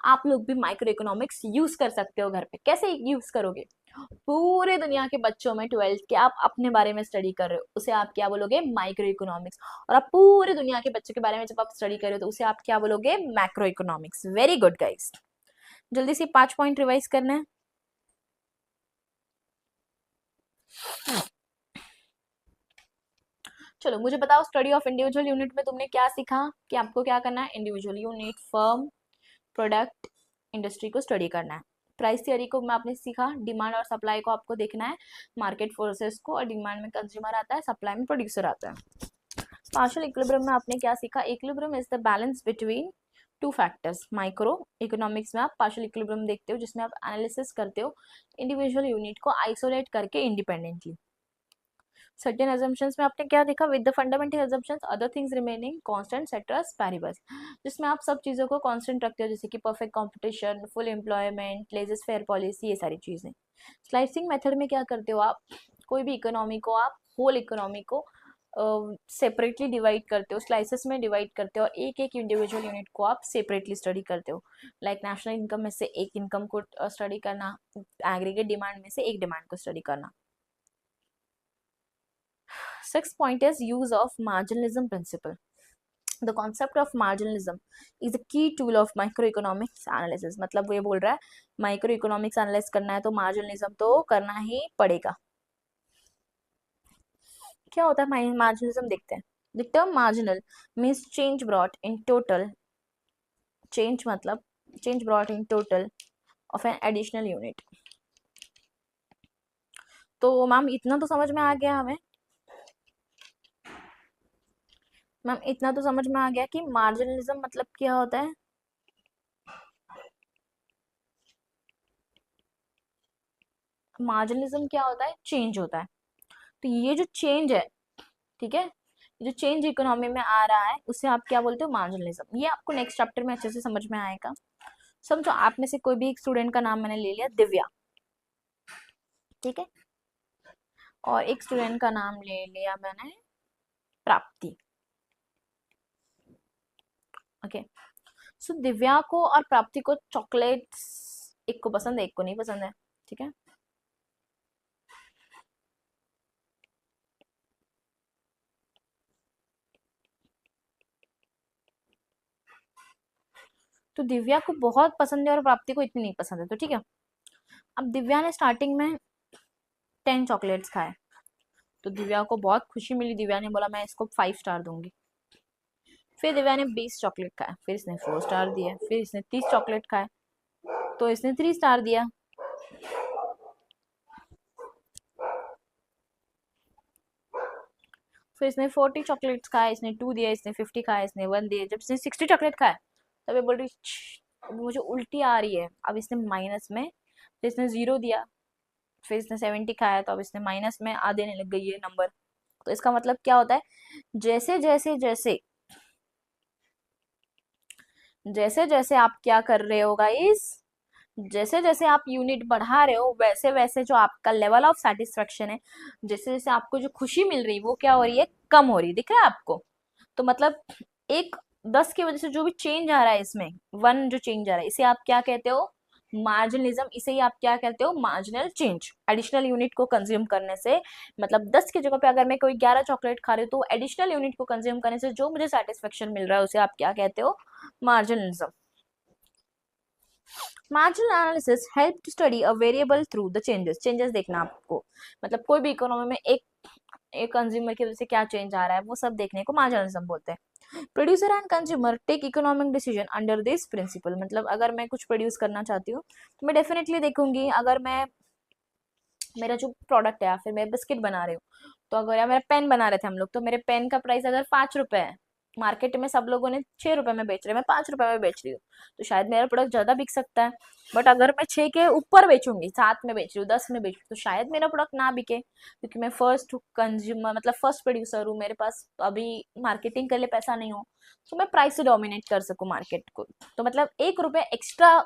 आप लोग भी माइक्रो इकोनॉमिक्स यूज कर सकते हो घर पे, कैसे यूज करोगे, पूरे दुनिया के बच्चों में 12th के आप अपने बारे में स्टडी कर रहे हो, उसे आप क्या बोलोगे, माइक्रो इकोनॉमिक्स। और आप पूरे दुनिया के बच्चों के बारे में जब आप स्टडी कर रहे हो तो उसे आप क्या बोलोगे, macro economics. Very good guys, जल्दी से 5 पॉइंट रिवाइज करना है। चलो मुझे बताओ, स्टडी ऑफ इंडिविजुअल यूनिट में तुमने क्या सीखा, कि आपको क्या करना है, individual unit, firm, product, industry को स्टडी करना है। प्राइस थियरी को में आपने सीखा, डिमांड और सप्लाई को आपको देखना है, मार्केट फोर्सेस को, और डिमांड में कंज्यूमर आता है, सप्लाई में प्रोड्यूसर आता है। पार्शियल इक्विलिब्रियम में आपने क्या सीखा, equilibrium is the balance between two factors. Micro economics में आप पार्शियल इक्विलिब्रियम देखते हो, जिसमें आप एनालिसिस करते हो इंडिविजुअल यूनिट को आइसोलेट करके इंडिपेंडेंटली। सर्टेन अजम्पशंस में आपने क्या देखा, with the fundamental assumptions other things remaining constant ceteris paribus, जिसमें आप सब चीज़ों को कांस्टेंट रखते हो, जैसे कि perfect competition, full employment, laissez fair policy, ये सारी चीज़ें। स्लाइसिंग मेथड में क्या करते हो आप, कोई भी इकोनॉमी को आप होल इकोनॉमी को सेपरेटली डिवाइड करते हो, स्लाइसेस में डिवाइड करते हो, और एक एक इंडिविजुअल यूनिट को आप सेपरेटली स्टडी करते हो। लाइक नेशनल इनकम में से एक इनकम को स्टडी करना, एग्रीगेट डिमांड में से एक डिमांड को स्टडी करना। Sixth point is use of marginalism principle. The concept of marginalism is a key tool of microeconomics analysis. मतलब वो ये बोल रहा है माइक्रो इकोनॉमिक्स एनालाइज करना है तो मार्जिनलिज्म तो करना ही पड़ेगा। क्या होता है मार्जिनलिज्म, देखते हैं। The term marginal means change brought in total, change मतलब change brought in total of an additional unit. तो मैम इतना तो समझ में आ गया हमें, मैम इतना तो समझ में आ गया कि मार्जिनलिज्म मतलब क्या होता है। मार्जिनलिज्म क्या होता है, चेंज होता है। तो ये जो चेंज है, ठीक है, जो चेंज इकोनॉमी में आ रहा है उसे आप क्या बोलते हो, मार्जिनलिज्म। ये आपको नेक्स्ट चैप्टर में अच्छे से समझ में आएगा। समझो आप में से कोई भी एक स्टूडेंट का नाम मैंने ले लिया दिव्या, ठीक है, और एक स्टूडेंट का नाम ले लिया मैंने प्राप्ति। ओके, सो दिव्या को और प्राप्ति को चॉकलेट्स एक को पसंद है, एक को नहीं पसंद है, ठीक है। तो दिव्या को बहुत पसंद है और प्राप्ति को इतनी नहीं पसंद है, तो ठीक है। अब दिव्या ने स्टार्टिंग में 10 चॉकलेट्स खाए, तो दिव्या को बहुत खुशी मिली, दिव्या ने बोला मैं इसको 5 स्टार दूंगी। फिर दिव्या ने 20 चॉकलेट खाए, फिर इसने 4 स्टार दिए, फिर इसने 30 चॉकलेट खाए तो इसने 3 स्टार दिया। फिर इसने 40 चॉकलेट्स खाए, इसने 2 दिया, इसने 50 खाया, इसने 1 दिया। जब इसने 60 चॉकलेट खाया तब ये बोल रही अब मुझे उल्टी आ रही है, अब इसने माइनस में, फिर इसने 0 दिया, फिर इसने 70 खाया तो अब इसने माइनस में आ देने लग गई है नंबर। तो इसका मतलब क्या होता है, जैसे जैसे जैसे जैसे जैसे आप क्या कर रहे हो गाइस, जैसे जैसे आप यूनिट बढ़ा रहे हो वैसे वैसे जो आपका लेवल ऑफ सेटिस्फेक्शन है, जैसे जैसे आपको जो खुशी मिल रही है वो क्या हो रही है, कम हो रही है। दिख रहा है आपको। तो मतलब एक 10 की वजह से जो भी चेंज आ रहा है इसमें, 1 जो चेंज आ रहा है इसे आप क्या कहते हो, मार्जिनलिज्म। इसे ही आप क्या कहते हो, मार्जिनल चेंज। एडिशनल यूनिट को कंज्यूम करने से, मतलब 10 की जगह पे अगर मैं कोई 11 चॉकलेट खा रही हूँ तो एडिशनल यूनिट को कंज्यूम करने से जो मुझे सेटिस्फेक्शन मिल रहा है उसे आप क्या कहते हो, marginalism. Marginal analysis help to study a variable through the changes. Changes देखना आपको, मतलब कोई भी इकोनॉमी में एक कंज्यूमर की वजह से क्या चेंज आ रहा है वो सब देखने को मार्जिनलिज्म बोलते हैं। Producer and consumer take economic decision under this principle. मतलब अगर मैं कुछ प्रोड्यूस करना चाहती हूँ तो मैं डेफिनेटली देखूंगी, अगर मैं मेरा जो प्रोडक्ट है या फिर मैं बिस्किट बना रही हूँ, तो अगर या मेरा पेन बना रहे थे हम लोग, तो मेरे पेन का प्राइस अगर 5 रुपए है, मार्केट में सब लोगों ने 6 रुपए में बेच रहे हैं, मैं 5 रुपए में बेच रही हूँ, तो शायद मेरा प्रोडक्ट ज्यादा बिक सकता है। बट अगर मैं 6 के ऊपर बेचूंगी, 7 में बेच रही हूँ, 10 में बेच रही हूँ, तो शायद मेरा प्रोडक्ट ना बिके, क्योंकि मैं फर्स्ट कंज्यूमर, मतलब फर्स्ट प्रोड्यूसर हूँ, मेरे पास अभी मार्केटिंग के लिए पैसा नहीं हो, तो मैं प्राइस से डोमिनेट कर सकूँ मार्केट को। तो मतलब 1 रुपए एक्स्ट्रा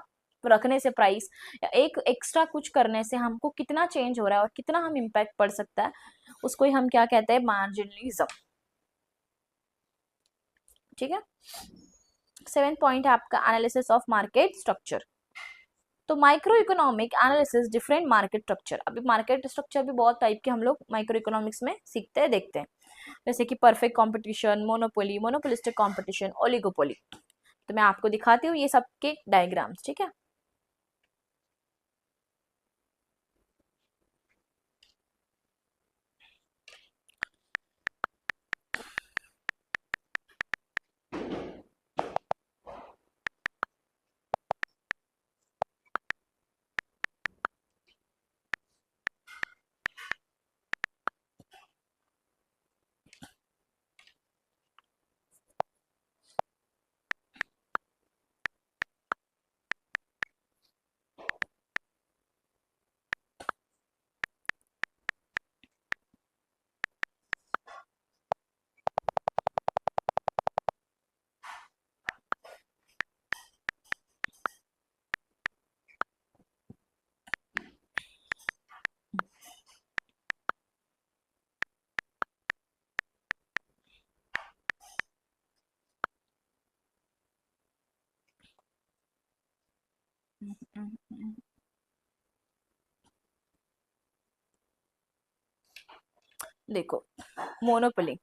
रखने से प्राइस, या एक एक्स्ट्रा कुछ करने से हमको कितना चेंज हो रहा है और कितना हम इम्पैक्ट पड़ सकता है, उसको ही हम क्या कहते हैं, मार्जिनलिज्म। ठीक है। 7th पॉइंट है आपका एनालिसिस ऑफ मार्केट स्ट्रक्चर। तो micro economic analysis different market structure. अभी मार्केट स्ट्रक्चर भी बहुत टाइप के हम लोग माइक्रो इकोनॉमिक्स में सीखते हैं, देखते हैं, जैसे कि perfect competition, monopoly, monopolistic competition, oligopoly. तो मैं आपको दिखाती हूँ ये सबके डायग्राम्स, ठीक है। देखो, मोनोपोली।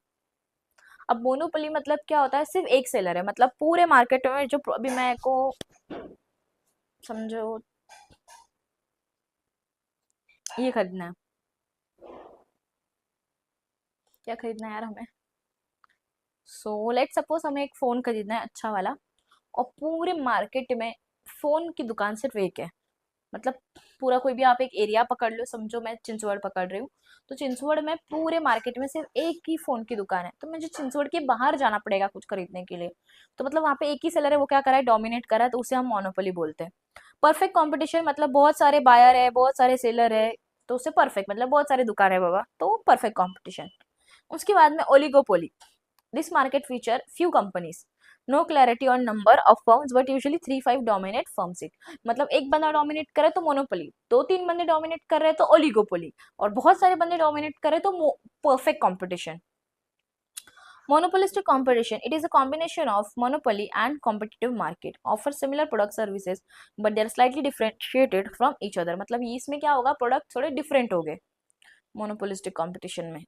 अब मोनोपोली मतलब क्या होता है, सिर्फ एक सेलर है, मतलब पूरे मार्केट में जो अभी मैं को समझो ये खरीदना है, क्या खरीदना है यार हमें, सो लेट सपोज हमें एक फोन खरीदना है अच्छा वाला, और पूरे मार्केट में फोन की दुकान सिर्फ एक है, मतलब पूरा कोई भी आप एक एरिया पकड़ लो, समझो मैं चिंचवड़ पकड़ रही हूँ, तो चिंचवड़ में पूरे मार्केट में सिर्फ एक ही फोन की दुकान है, तो मुझे चिंचवड़ के बाहर जाना पड़ेगा कुछ खरीदने के लिए, तो मतलब वहाँ पे एक ही सेलर है, वो क्या करा है, डोमिनेट करा है, तो उसे हम मोनोपोली बोलते हैं। परफेक्ट कंपटीशन मतलब बहुत सारे बायर है, बहुत सारे सेलर है, तो उसे परफेक्ट मतलब बहुत सारे दुकान है बाबा, तो परफेक्ट कंपटीशन। उसके बाद में oligopoly, this market feature few companies, no clarity on number of firms but usually 3-5 dominate firms it, मतलब एक बंदा डोमिनेट करे तो मोनोपोली, दो तीन बंदे डोमिनेट कर रहे हैं तो ओलिगोपोली, और बहुत सारे बंदे डोमिनेट करे तो perfect competition. Monopolistic competition, it is a combination of monopoly and competitive market, offer similar product services but they are slightly differentiated from each other, मतलब ये इसमें क्या होगा, प्रोडक्ट थोड़े डिफरेंट हो गए मोनोपोलिस्टिक कंपटीशन में।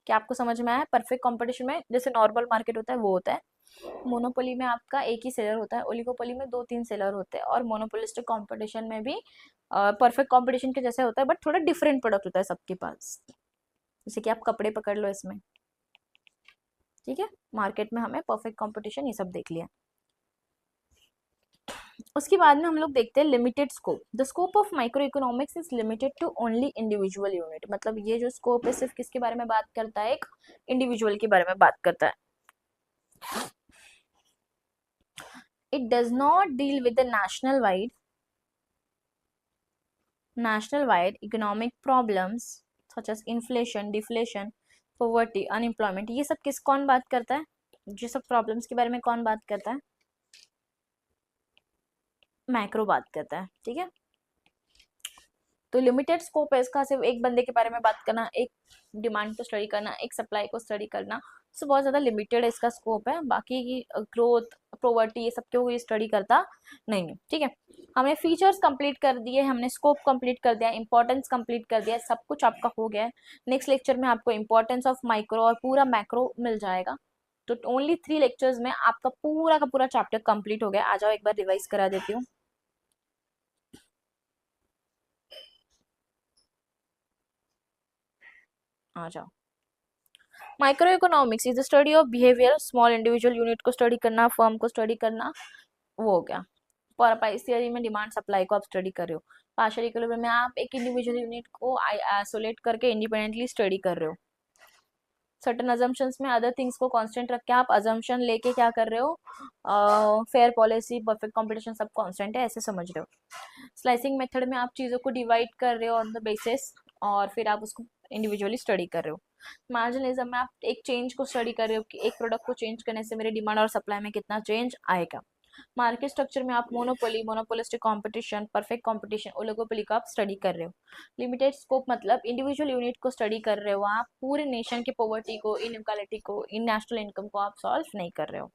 क्या आपको समझ में आया? परफेक्ट कंपटीशन में जैसे नॉर्मल मार्केट होता है वो होता है, मोनोपोली में आपका एक ही सेलर होता है, ओलिगोपोली में दो तीन सेलर होते हैं, और मोनोपोलिस्टिक कंपटीशन में भी परफेक्ट कंपटीशन के जैसे होता है, बट थोड़ा डिफरेंट प्रोडक्ट होता है सबके पास, जैसे कि आप कपड़े पकड़ लो इसमें, ठीक है। मार्केट में हमें परफेक्ट कंपटीशन ये सब देख लिया। उसके बाद में हम लोग देखते हैं limited scope. The scope of micro economics is limited to only individual unit, मतलब ये जो स्कोप है सिर्फ किसके बारे में बात करता है, एक इंडिविजुअल के बारे में बात करता है। It does not deal with the national wide economic problems such as inflation, deflation, poverty, unemployment, ये सब कौन बात करता है, ये सब प्रॉब्लम्स के बारे में कौन बात करता है, मैक्रो बात करता है, ठीक है। तो लिमिटेड स्कोप है इसका, सिर्फ एक बंदे के बारे में बात करना, एक डिमांड को स्टडी करना, एक सप्लाई को स्टडी करना, तो बहुत ज़्यादा लिमिटेड इसका स्कोप है, बाकी की ग्रोथ, प्रोवर्टी, ये सब को ये स्टडी करता नहीं है, ठीक है। हमने फीचर्स कंप्लीट कर दिए, हमने स्कोप कंप्लीट कर दिया, इंपॉर्टेंस कंप्लीट कर दिया, सब कुछ आपका हो गया है। नेक्स्ट लेक्चर में आपको इंपॉर्टेंस ऑफ माइक्रो और पूरा मैक्रो मिल जाएगा, तो ओनली 3 लेक्चर्स में आपका पूरा का पूरा चैप्टर कंप्लीट हो गया। आ जाओ एक बार रिवाइज करा देती हूँ, आ जाओ। Micro economics is the study of behaviour, small individual unit को स्टडी करना, फर्म को स्टडी करना, वो हो गया। पर प्राइस थियरी में डिमांड सप्लाई को आप स्टडी कर रहे हो, पार्शियल इक्विलिब्रियम में आप एक इंडिविजुअल यूनिट को आइसोलेट करके इंडिपेंडेंटली स्टडी कर रहे हो। सर्टन अजम्पशंस में अदर थिंग्स को कांस्टेंट रख के आप अजम्पशन लेके क्या कर रहे हो, फेयर पॉलिसी, परफेक्ट कंपटीशन सब कांस्टेंट है, ऐसे समझ रहे हो। स्लाइसिंग मेथड में आप चीज़ों को डिवाइड कर रहे हो ऑन द बेसिस, और फिर आप उसको इंडिविजुअली स्टडी कर रहे हो। मार्जिनलिज्म में आप एक चेंज को स्टडी कर रहे हो कि एक प्रोडक्ट को चेंज करने से मेरे डिमांड और सप्लाई में कितना चेंज आएगा। मार्केट स्ट्रक्चर में आप monopoly, monopolistic competition, perfect competition, oligopoly का आप स्टडी कर रहे हो। लिमिटेड स्कोप मतलब इंडिविजुअल यूनिट को स्टडी कर रहे हो, आप पूरे नेशन के पॉवर्टी को, इनइक्वालिटी को, इन नेशनल इनकम को आप सॉल्व नहीं कर रहे हो।